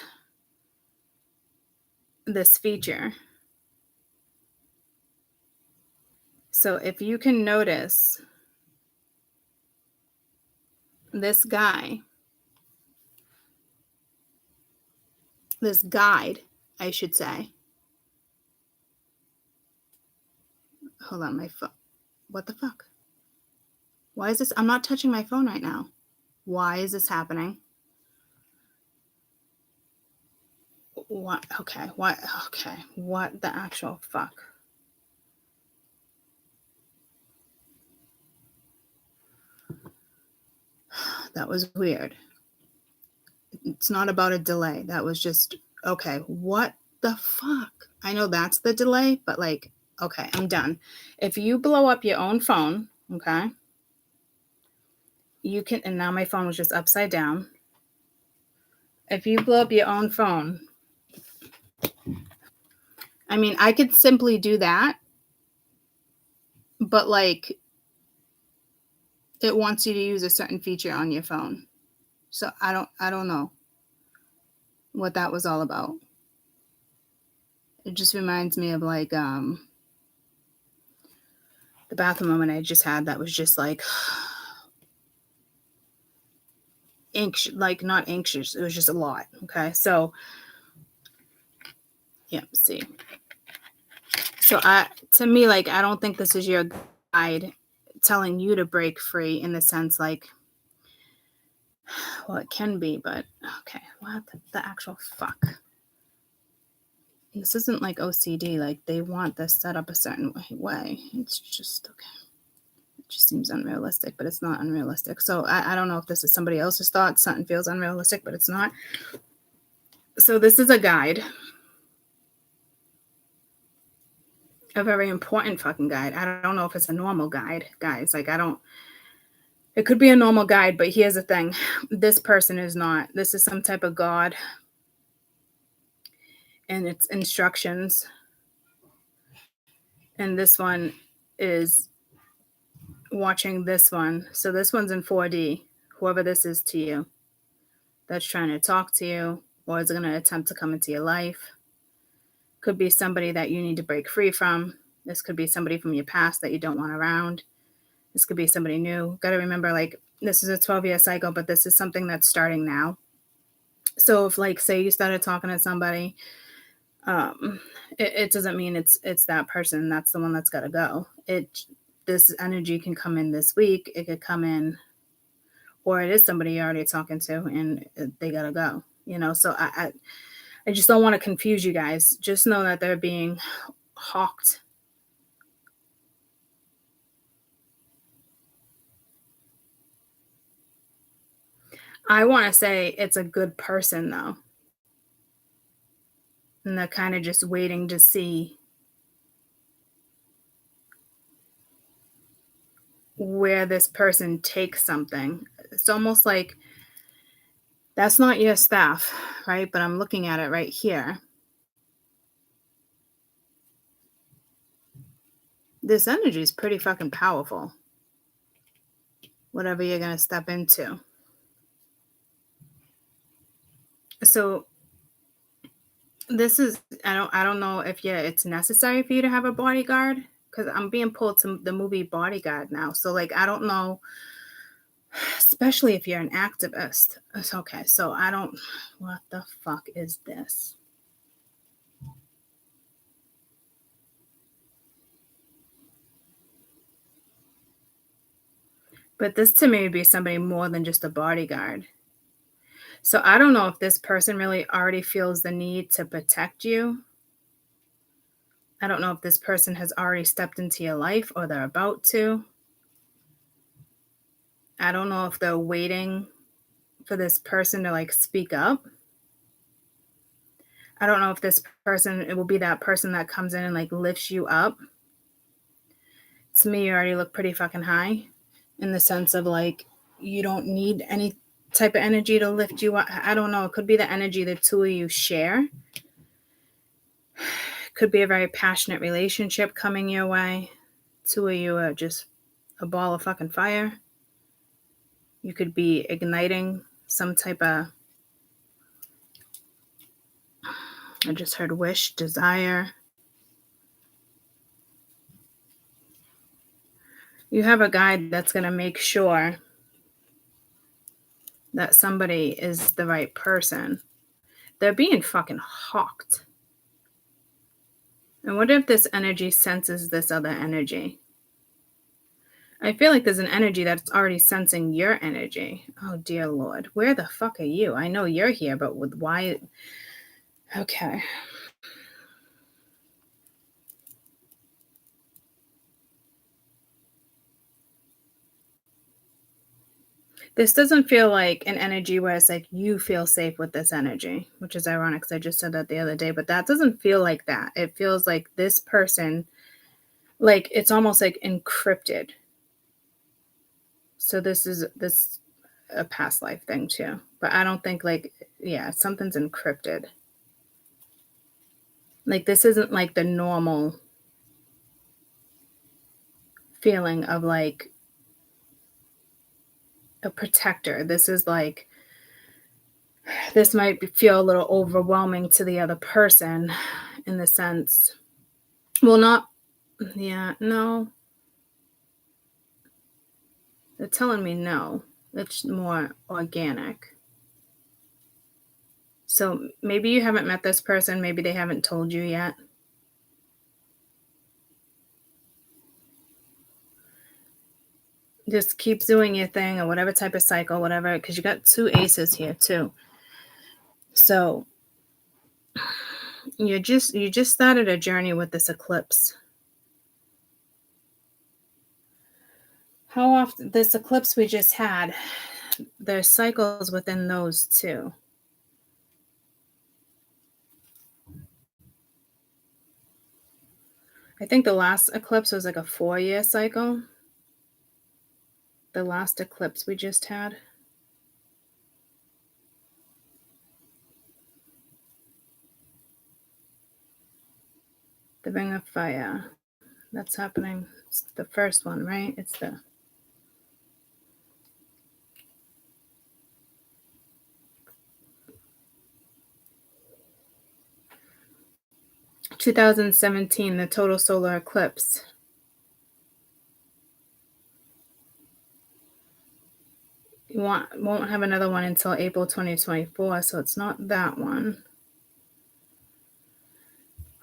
this feature. So if you can notice this guy, this guide, I should say. Hold on, my phone. What the fuck? Why is this? I'm not touching my phone right now. Why is this happening? What? Okay. What? Okay. What the actual fuck? That was weird. It's not about a delay. That was just, okay, what the fuck? I know that's the delay, but like, okay, I'm done. If you blow up your own phone, okay, you can, and now my phone was just upside down. If you blow up your own phone, I mean, I could simply do that, but like, it wants you to use a certain feature on your phone. So I don't know what that was all about. It just reminds me of like the bathroom moment I just had that was just like anxious, like not anxious. It was just a lot. Okay. So yeah, see. So to me, like, I don't think this is your guide telling you to break free in the sense like, well, it can be, but okay. What the actual fuck? This isn't like OCD. Like they want this set up a certain way. It's just okay. It just seems unrealistic, but it's not unrealistic. So I don't know if this is somebody else's thoughts. Something feels unrealistic, but it's not. So this is a guide. A very important fucking guide. I don't know if it's a normal guide, guys. Like it could be a normal guide, but here's the thing. This person is not. This is some type of god. And it's instructions. And this one is watching this one. So this one's in 4D. Whoever this is to you that's trying to talk to you or is going to attempt to come into your life. Could be somebody that you need to break free from. This could be somebody from your past that you don't want around. This could be somebody new. Got to remember, like, this is a 12-year cycle, but this is something that's starting now. So if, like, say you started talking to somebody, it doesn't mean it's that person. That's the one that's got to go. This energy can come in this week. It could come in, or it is somebody you're already talking to, and they got to go. You know, so I just don't want to confuse you guys. Just know that they're being hawked I want to say it's a good person, though. And they're kind of just waiting to see where this person takes something. It's almost like that's not your staff, right? But I'm looking at it right here. This energy is pretty fucking powerful. Whatever you're going to step into. So this is, I don't know if it's necessary for you to have a bodyguard, because I'm being pulled to the movie Bodyguard now. So like, I don't know, especially if you're an activist. It's okay. So what the fuck is this? But this to me would be somebody more than just a bodyguard. So I don't know if this person really already feels the need to protect you. I don't know if this person has already stepped into your life or they're about to. I don't know if they're waiting for this person to like speak up. I don't know if this person, it will be that person that comes in and like lifts you up. To me, you already look pretty fucking high in the sense of like, you don't need any type of energy to lift you up. I don't know. It could be the energy the two of you share. Could be a very passionate relationship coming your way. Two of you are just a ball of fucking fire. You could be igniting some type of, I just heard wish, desire. You have a guide that's going to make sure that somebody is the right person. They're being fucking hawked. And what if this energy senses this other energy? I feel like there's an energy that's already sensing your energy. Oh, dear Lord. Where the fuck are you? I know you're here, but with why? Okay. This doesn't feel like an energy where it's like you feel safe with this energy, which is ironic because I just said that the other day, but that doesn't feel like that. It feels like this person, like it's almost like encrypted. So this is a past life thing too. But I don't think like, yeah, something's encrypted. Like this isn't like the normal feeling of like a protector. This is like, this might feel a little overwhelming to the other person in the sense, well, not, yeah, no. They're telling me no. It's more organic. So maybe you haven't met this person. Maybe they haven't told you yet. Just keep doing your thing or whatever type of cycle, whatever, because you got two aces here too. So you just started a journey with this eclipse. How often this eclipse we just had, there's cycles within those too. I think the last eclipse was like a 4-year cycle. The last eclipse we just had. The Ring of Fire. That's happening. It's the first one, right? It's the 2017, the total solar eclipse. You won't have another one until April 2024, so it's not that one.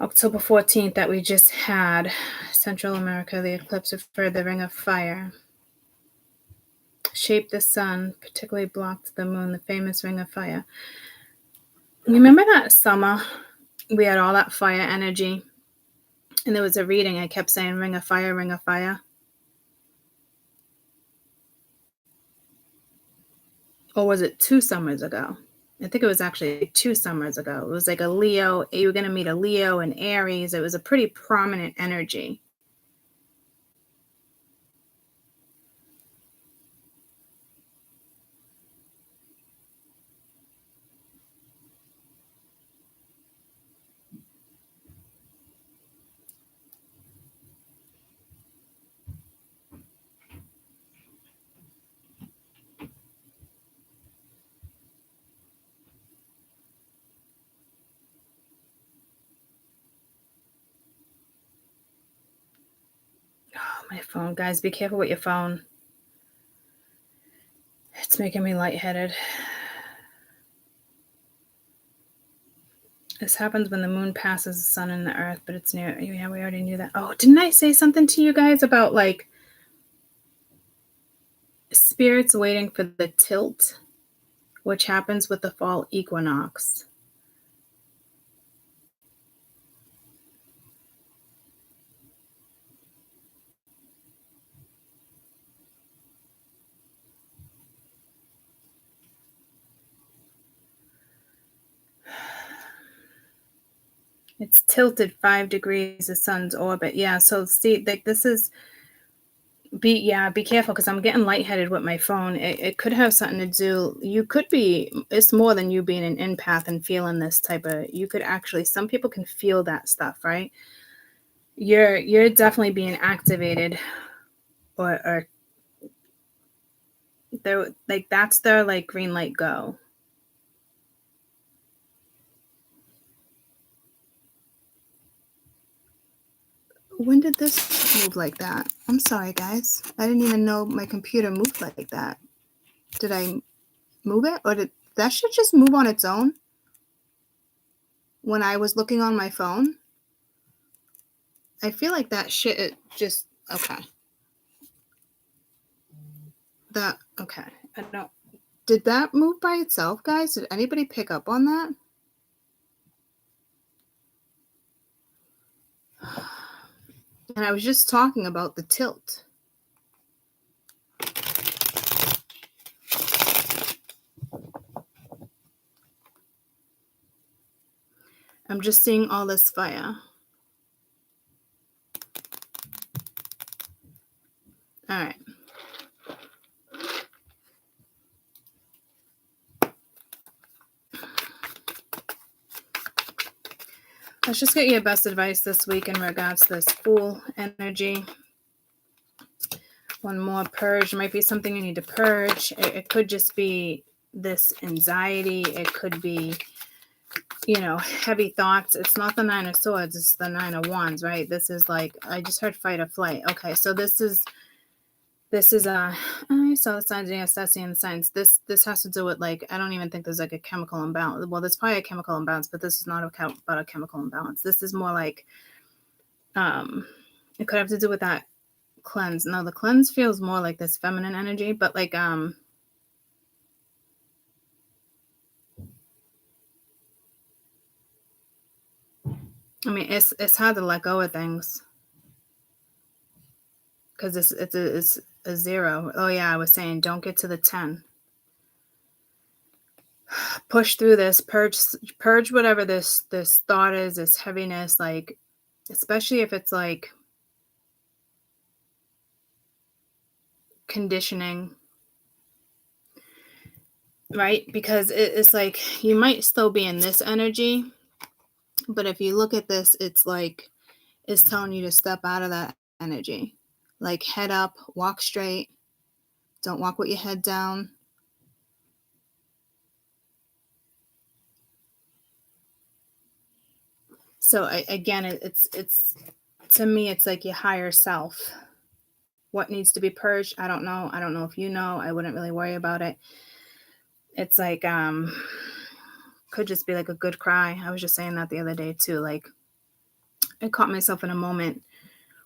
October 14th that we just had, Central America, the eclipse for the Ring of Fire. Shaped the sun, particularly blocked the moon, the famous Ring of Fire. You remember that summer we had all that fire energy? And there was a reading, I kept saying, Ring of Fire, Ring of Fire. Or was it 2 summers ago? I think it was actually 2 summers ago. It was like a Leo. You were going to meet a Leo and Aries. It was a pretty prominent energy. Oh, my phone. Guys, be careful with your phone. It's making me lightheaded. This happens when the moon passes the sun and the earth, but it's near. Yeah, we already knew that. Oh, didn't I say something to you guys about like spirits waiting for the tilt, which happens with the fall equinox? It's tilted 5 degrees the sun's orbit. Yeah, so see, like this is be careful because I'm getting lightheaded with my phone. It could have something to do. You could be. It's more than you being an empath and feeling this type of. You could actually. Some people can feel that stuff, right? You're definitely being activated, or they're like that's their like green light go. When did this move like that? I'm sorry, guys. I didn't even know my computer moved like that. Did I move it, or did that shit just move on its own when I was looking on my phone? I feel like that shit it just okay. That okay. I don't. Did that move by itself, guys? Did anybody pick up on that? And I was just talking about the tilt. I'm just seeing all this fire. All right. Let's just get your best advice this week in regards to this Fool energy. One more purge. Might be something you need to purge. It could just be this anxiety. It could be, heavy thoughts. It's not the 9 of Swords. It's the 9 of Wands, right? This is like, I just heard fight or flight. Okay, so this is I saw the signs, yeah, that's seeing the signs. This has to do with like, I don't even think there's like a chemical imbalance. Well, there's probably a chemical imbalance, but this is not about a chemical imbalance. This is more like, it could have to do with that cleanse. No, the cleanse feels more like this feminine energy, but like, I mean, it's hard to let go of things because it's a 0. Oh yeah, I was saying don't get to the 10. Push through this, purge whatever this thought is, this heaviness, like especially if it's like conditioning, right? Because it's like you might still be in this energy, but if you look at this, it's like it's telling you to step out of that energy, like head up, walk straight, don't walk with your head down. So again, it's to me, it's like your higher self. What needs to be purged? I don't know. I don't know if you know. I wouldn't really worry about it. It's like could just be like a good cry. I was just saying that the other day too. Like I caught myself in a moment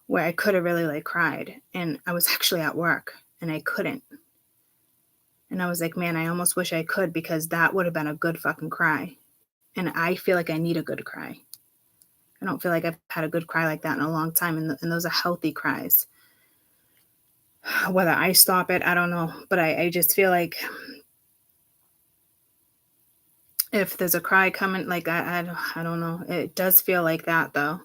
where I could have really like cried, and I was actually at work and I couldn't. And I was like, man, I almost wish I could because that would have been a good fucking cry. And I feel like I need a good cry. I don't feel like I've had a good cry like that in a long time. And those are healthy cries. Whether I stop it, I don't know. But I just feel like If there's a cry coming, like, I don't know. It does feel like that, though.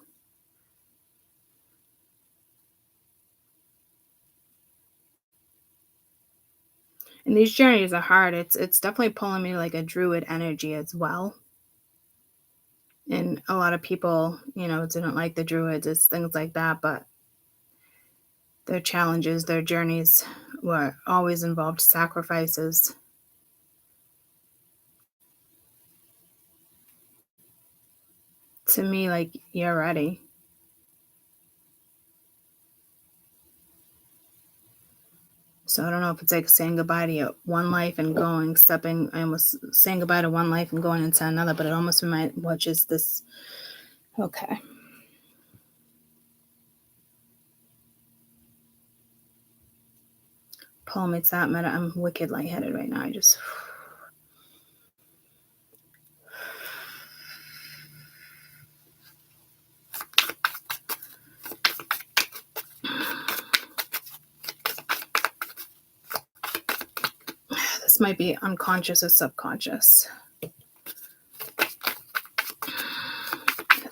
And these journeys are hard. It's definitely pulling me like a druid energy as well. And a lot of people, didn't like the druids. It's things like that, but their challenges, their journeys were always involved sacrifices. To me, like, you're ready. So I don't know if it's like saying goodbye to your one life and I almost saying goodbye to one life and going into another, but it almost reminds, which is this. Okay. Paul meets that meta. I'm wicked lightheaded right now. This might be unconscious or subconscious.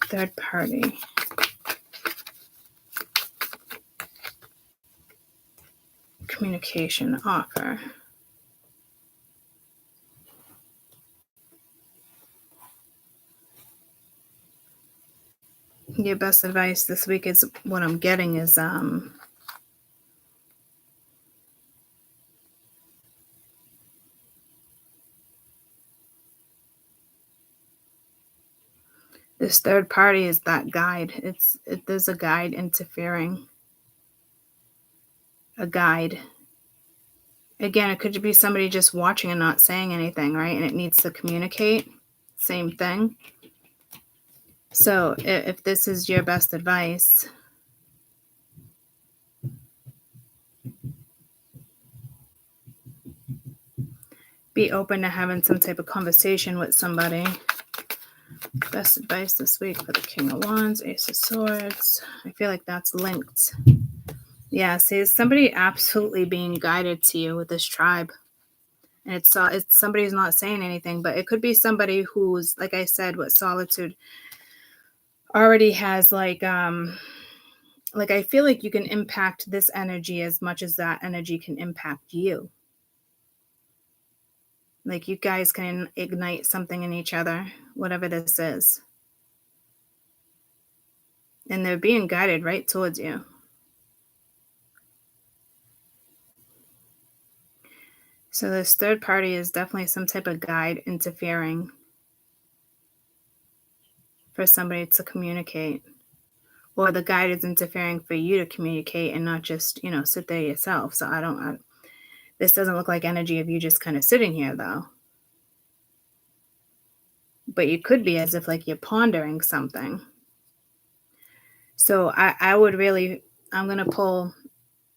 Third party. Communication offer. Your best advice this week is what I'm getting is this third party is that guide. There's a guide interfering. A guide. Again, it could be somebody just watching and not saying anything, right? And it needs to communicate. Same thing. So if this is your best advice, be open to having some type of conversation with somebody. Best advice this week for the King of Wands, Ace of Swords. I feel like that's linked. Yeah, see, it's somebody absolutely being guided to you with this tribe. And it's somebody who's not saying anything, but it could be somebody who's, like I said, with solitude, already has like I feel like you can impact this energy as much as that energy can impact you. Like you guys can ignite something in each other, whatever this is. And they're being guided right towards you. So this third party is definitely some type of guide interfering for somebody to communicate. Or the guide is interfering for you to communicate and not just, sit there yourself. So this doesn't look like energy of you just kind of sitting here though. But you could be as if like you're pondering something. So I'm going to pull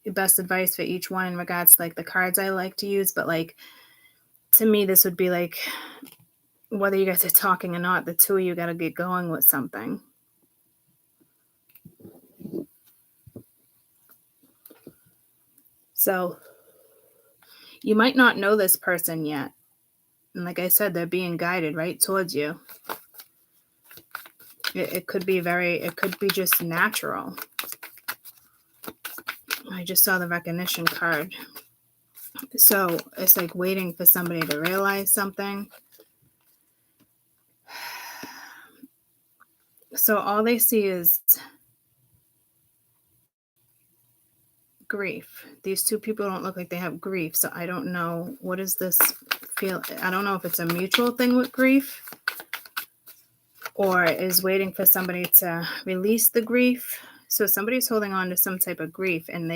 the best advice for each one in regards to like the cards I like to use. But like, to me, this would be like, whether you guys are talking or not, the two of you got to get going with something. So you might not know this person yet. And like I said, they're being guided right towards you. It could be just natural. I just saw the recognition card. So it's like waiting for somebody to realize something. So all they see is grief. These two people don't look like they have grief. So I don't know, what is this feel? I don't know if it's a mutual thing with grief or is waiting for somebody to release the grief. So somebody's holding on to some type of grief and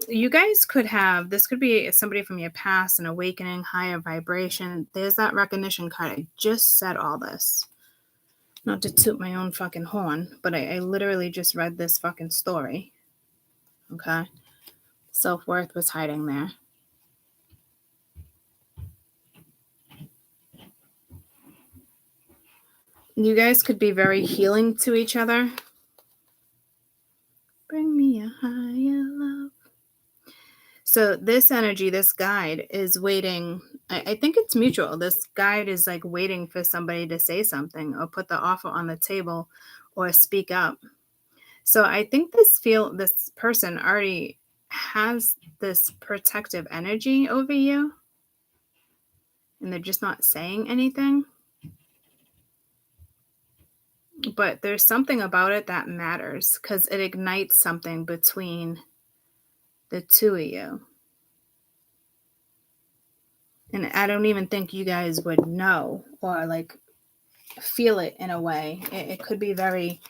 you guys could have, this could be somebody from your past, an awakening, higher vibration. There's that recognition card. I just said all this. Not to toot my own fucking horn, but I literally just read this fucking story. Okay? Self-worth was hiding there. You guys could be very healing to each other. Bring me a higher love. So this energy, this guide is waiting. I think it's mutual. This guide is like waiting for somebody to say something or put the offer on the table or speak up. So I think this person already has this protective energy over you, and they're just not saying anything. But there's something about it that matters because it ignites something between the two of you. And I don't even think you guys would know or like feel it in a way. It could be very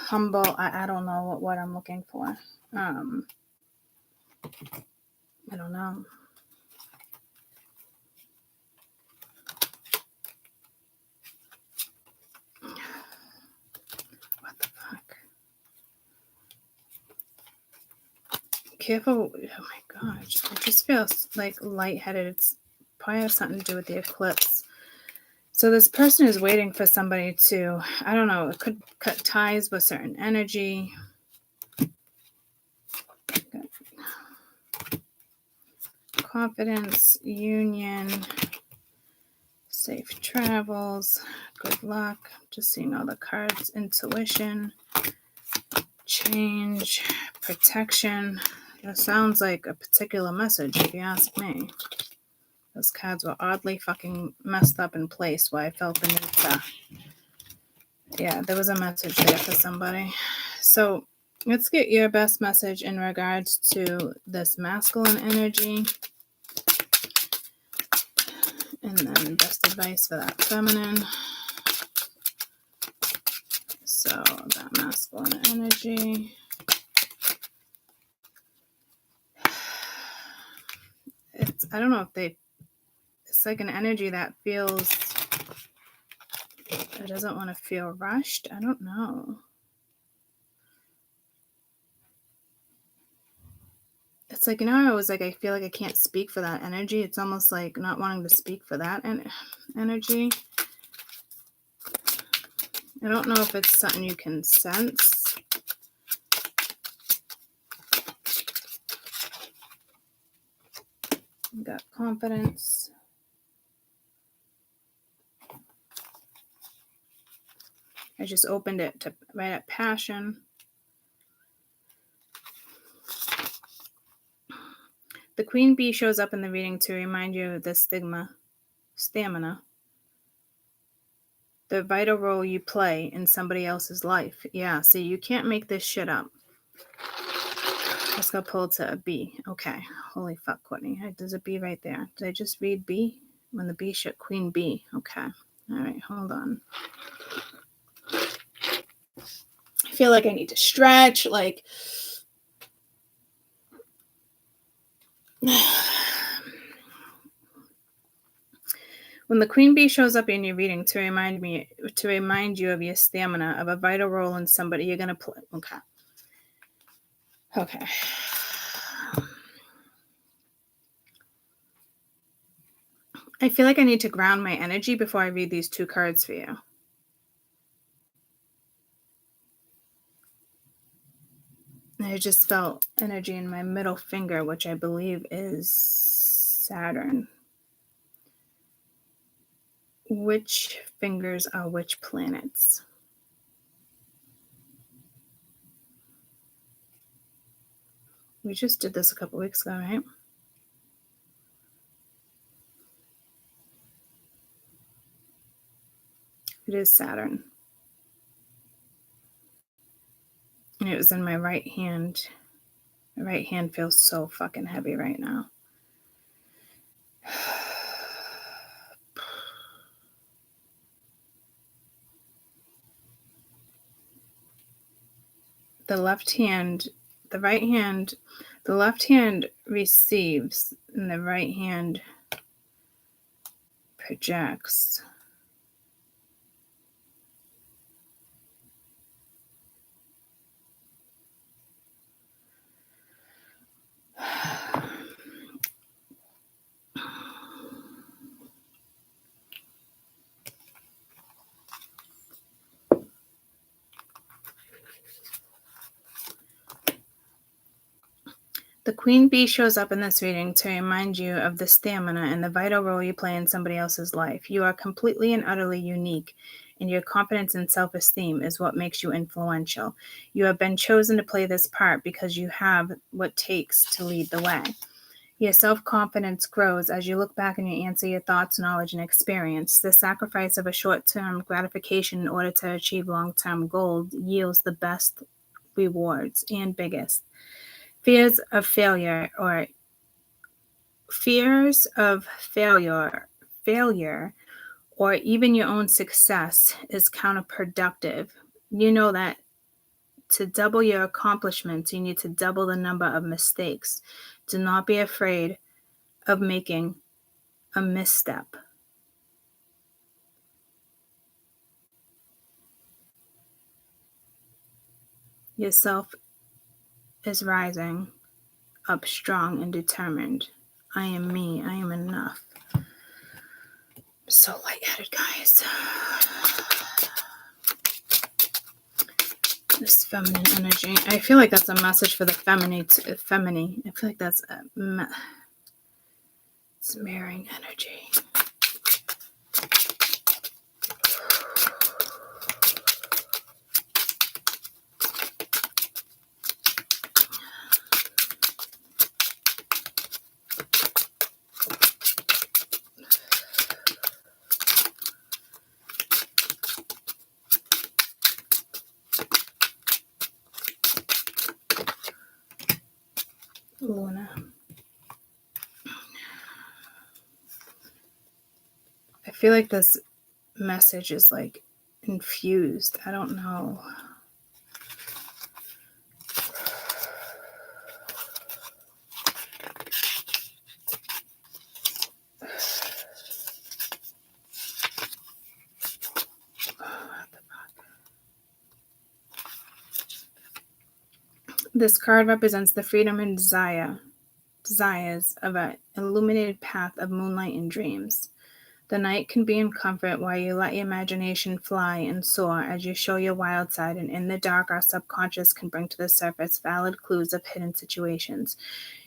humble. I don't know what word I'm looking for. I don't know. What the fuck? Careful. Oh my gosh. I just feel like lightheaded. It's probably has something to do with the eclipse. So this person is waiting for somebody to, I don't know, it could cut ties with certain energy. Confidence, union, safe travels, good luck. Just seeing all the cards. Intuition, change, protection. It sounds like a particular message, if you ask me. Those cards were oddly fucking messed up and placed where I felt the need to. Yeah, there was a message there for somebody. So let's get your best message in regards to this masculine energy. And then best advice for that feminine. So that masculine energy. I don't know if it's like an energy that feels, it doesn't want to feel rushed. I don't know. It's like, I was like, I feel like I can't speak for that energy. It's almost like not wanting to speak for that energy. I don't know if it's something you can sense. You got confidence. I just opened it to right at passion. The queen bee shows up in the reading to remind you of the stamina, the vital role you play in somebody else's life. Yeah, see, you can't make this shit up. Let's go pull to a bee. Okay, holy fuck, Courtney. There's a bee right there. Did I just read bee? When the bee should, queen bee. Okay, all right, hold on. I feel like I need to stretch, like... When the queen bee shows up in your reading to remind you of your stamina, of a vital role in somebody you're going to play. Okay. I feel like I need to ground my energy before I read these two cards for you. I just felt energy in my middle finger, which I believe is Saturn. Which fingers are which planets? We just did this a couple weeks ago, right? It is Saturn. And it was in my right hand. My right hand feels so fucking heavy right now. The left hand receives and the right hand projects. The Queen Bee shows up in this reading to remind you of the stamina and the vital role you play in somebody else's life. You are completely and utterly unique, and your confidence and self-esteem is what makes you influential. You have been chosen to play this part because you have what it takes to lead the way. Your self-confidence grows as you look back and you answer your thoughts, knowledge, and experience. The sacrifice of a short-term gratification in order to achieve long-term goals yields the best rewards and biggest. Fears of failure, or even your own success is counterproductive. You know that to double your accomplishments, you need to double the number of mistakes. Do not be afraid of making a misstep. Yourself is rising up strong and determined. I am me. I am enough. I'm so lightheaded, guys. This feminine energy. I feel like that's a message for the feminine. I feel like that's it's mirroring energy. Luna. I feel like this message is like infused. I don't know. This card represents the freedom and desires of an illuminated path of moonlight and dreams. The night can be in comfort while you let your imagination fly and soar as you show your wild side, and in the dark, our subconscious can bring to the surface valid clues of hidden situations.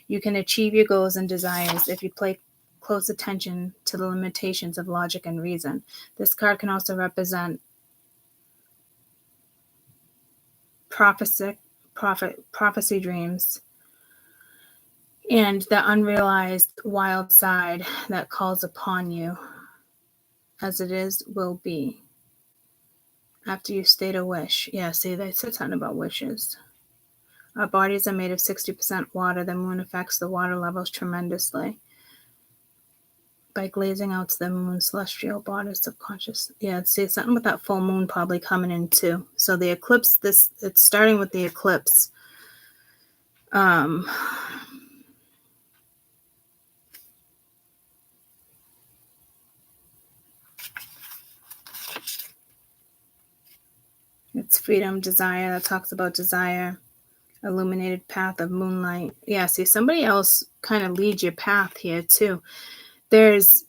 You can achieve your goals and desires if you pay close attention to the limitations of logic and reason. This card can also represent prophecy dreams and the unrealized wild side that calls upon you. As it is, will be. After you state a wish. Yeah, see, they said something about wishes. Our bodies are made of 60% water. The moon affects the water levels tremendously. By glazing out to the moon's celestial bodies, subconscious. Yeah, see, something with that full moon probably coming in too. So the eclipse, it's starting with the eclipse. It's freedom, desire. That talks about desire. Illuminated path of moonlight. Yeah, see, somebody else kind of leads your path here too. There's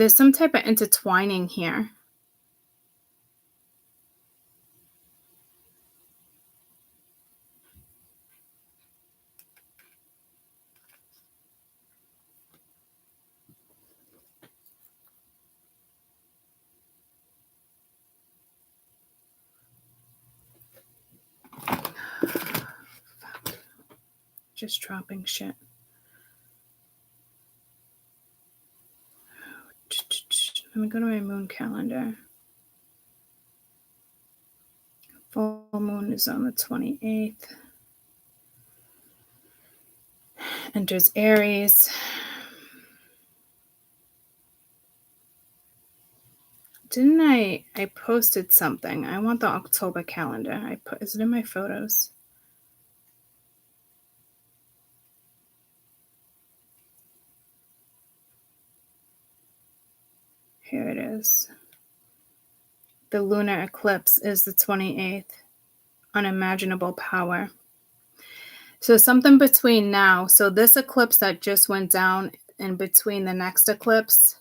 some type of intertwining here. Just dropping shit. Let me go to my moon calendar. Full moon is on the 28th. Enters Aries. Didn't I posted something. I want the October calendar. Is it in my photos? Here it is. The lunar eclipse is the 28th. Unimaginable power. So something between now. So this eclipse that just went down and between the next eclipse,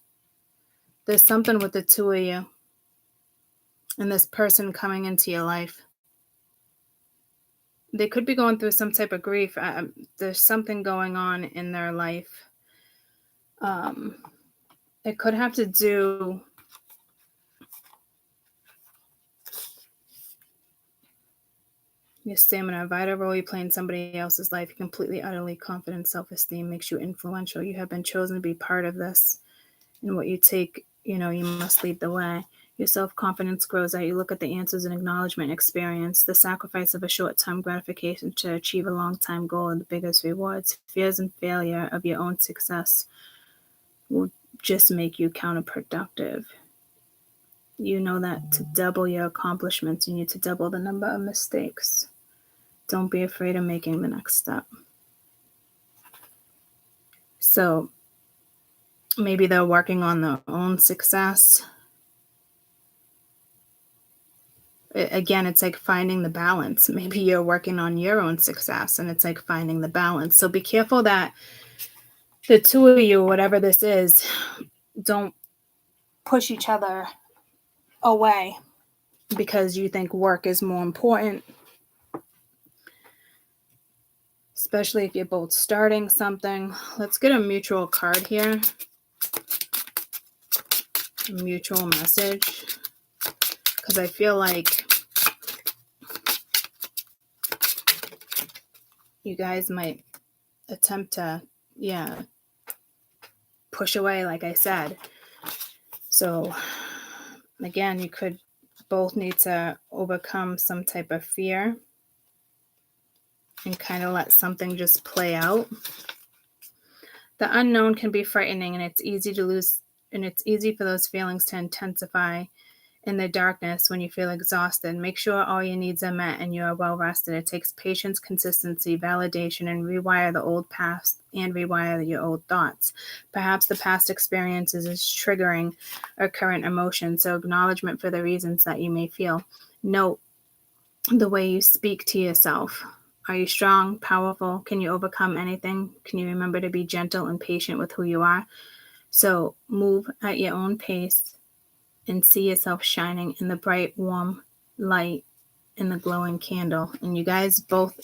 there's something with the two of you and this person coming into your life. they could be going through some type of grief. There's something going on in their life. It could have to do your stamina, a vital role you play in somebody else's life. You're completely, utterly confident. Self-esteem makes you influential. You have been chosen to be part of this. And what you take, you must lead the way. Your self-confidence grows as you look at the answers and acknowledgement experience. The sacrifice of a short-term gratification to achieve a long-time goal are the biggest rewards. Fears and failure of your own success will just make you counterproductive. You know that to double your accomplishments, you need to double the number of mistakes. Don't be afraid of making the next step. So maybe they're working on their own success. Again, it's like finding the balance. Maybe you're working on your own success and it's like finding the balance. So be careful that the two of you, whatever this is, don't push each other away because you think work is more important. Especially if you're both starting something. Let's get a mutual card here. A mutual message. Because I feel like you guys might attempt to, push away, like I said. So, again, you could both need to overcome some type of fear and kind of let something just play out. The unknown can be frightening, and it's easy to lose, and it's easy for those feelings to intensify in the darkness when you feel exhausted. Make sure all your needs are met and you are well rested. It takes patience, consistency, validation, and rewire the old past and rewire your old thoughts. Perhaps the past experiences is triggering a current emotion, so acknowledgement for the reasons that you may feel. Note the way you speak to yourself. Are you strong, powerful? Can you overcome anything? Can you remember to be gentle and patient with who you are? So move at your own pace and see yourself shining in the bright, warm light in the glowing candle. And you guys both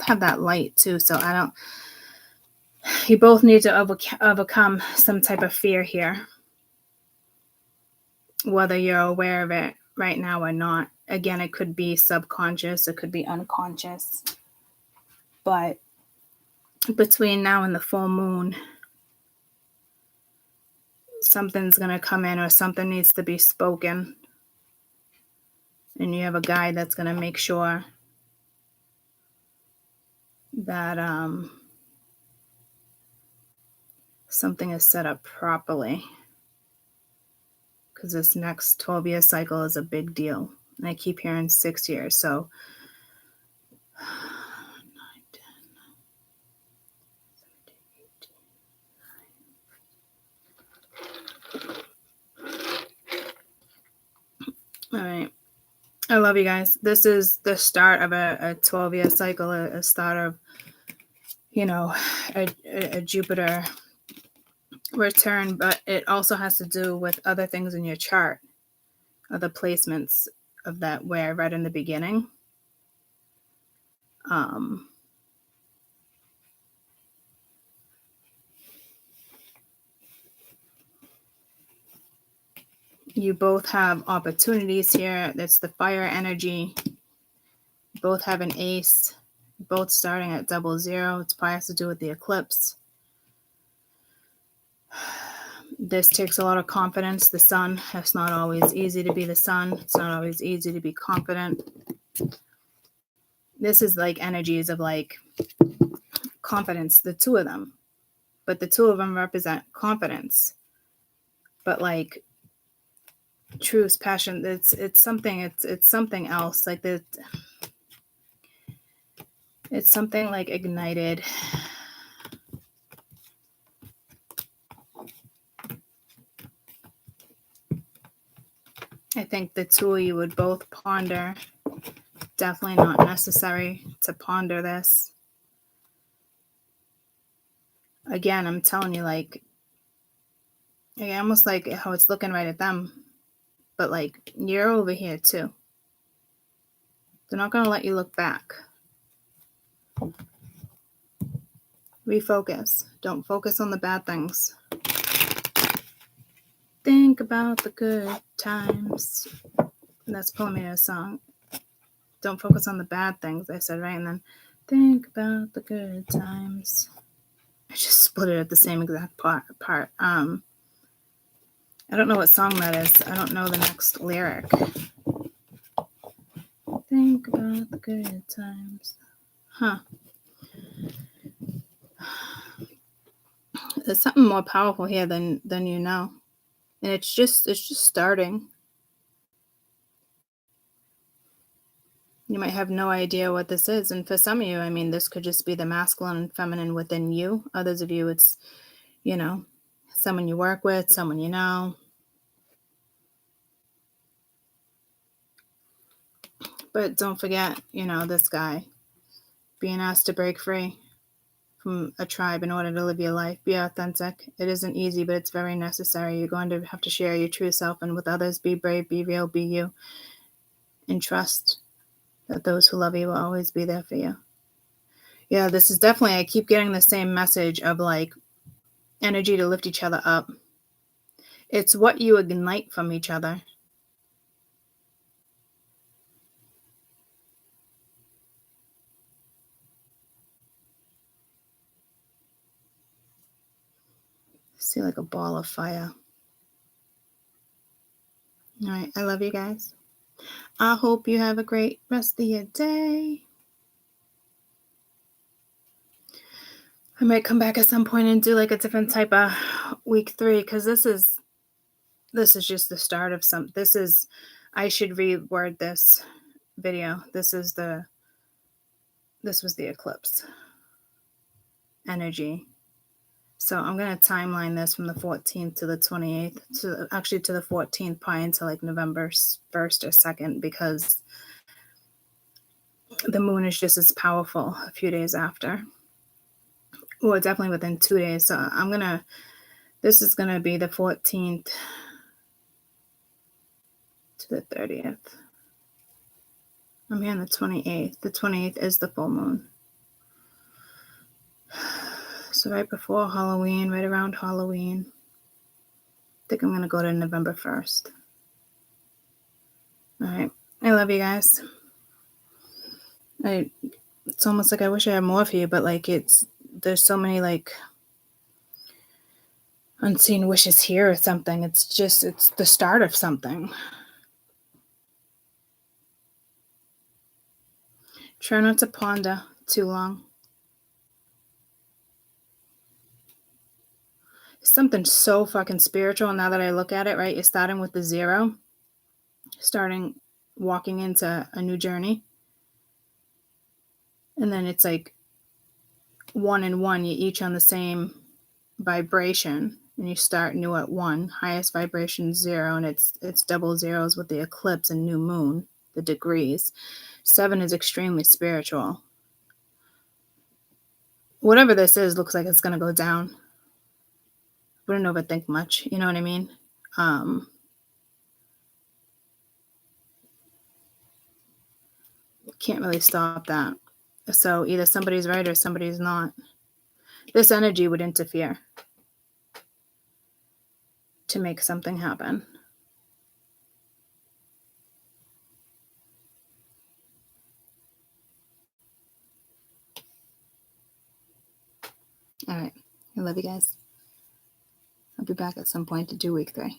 have that light too. So you both need to overcome some type of fear here, whether you're aware of it right now or not. Again, it could be subconscious, it could be unconscious. But between now and the full moon, something's going to come in or something needs to be spoken. And you have a guide that's going to make sure that something is set up properly. Because this next 12-year cycle is a big deal. And I keep hearing 6 years. So 9, 10, 17, 18, 9. All right. I love you guys. This is the start of a 12-year cycle, a start of, a Jupiter return, but it also has to do with other things in your chart, other placements of that where I read in the beginning. You both have opportunities here. That's the fire energy. You both have an ace. Both starting at 00. It probably has to do with the eclipse. This takes a lot of confidence. The sun. It's not always easy to be the sun. It's not always easy to be confident. This is like energies of like confidence, the two of them. But the two of them represent confidence. But like truth, passion, it's something else. Like it's something like ignited. I think the two of you would both ponder. Definitely not necessary to ponder this. Again, I'm telling you, like, almost like how it's looking right at them. But like, you're over here too. They're not going to let you look back. Refocus. Don't focus on the bad things. Think about the good times. That's pulling me to a song. Don't focus on the bad things, I said, right? And then think about the good times. I just split it at the same exact part. I don't know what song that is. I don't know the next lyric. Think about the good times. Huh. There's something more powerful here than you know. And it's just starting. You might have no idea what this is. And for some of you, I mean, this could just be the masculine and feminine within you. Others of you, it's, you know, someone you work with, someone you know. But don't forget, you know, this guy being asked to break free from a tribe in order to live your life. Be authentic. It isn't easy, but it's very necessary. You're going to have to share your true self and with others. Be brave, be real, be you. And trust that those who love you will always be there for you. Yeah, this is definitely, I keep getting the same message of like energy to lift each other up. It's what you ignite from each other. I see like a ball of fire. All right, I love you guys. I hope you have a great rest of your day. I might come back at some point and do like a different type of week 3 because this is just the start of some. I should reword this video. This was the eclipse energy. So I'm going to timeline this from the 14th to the 28th, to the 14th, probably until like November 1st or 2nd, because the moon is just as powerful a few days after. Well, definitely within 2 days. So this is going to be the 14th to the 30th. I'm here on the 28th. The 28th is the full moon. So right before Halloween, right around Halloween, I think I'm going to go to November 1st. All right. I love you guys. It's almost like I wish I had more for you, but like there's so many like unseen wishes here or something. It's the start of something. Try not to ponder too long. It's something so fucking spiritual now that I look at it, right? You're starting with the 0, walking into a new journey. And then it's like 1 and 1, you're each on the same vibration. And you start new at 1, highest vibration 0, and it's double zeros with the eclipse and new moon, the degrees. 7 is extremely spiritual. Whatever this is looks like it's going to go down. Wouldn't overthink much, you know what I mean? Can't really stop that. So either somebody's right or somebody's not. This energy would interfere to make something happen. All right. I love you guys. I'll be back at some point to do week 3.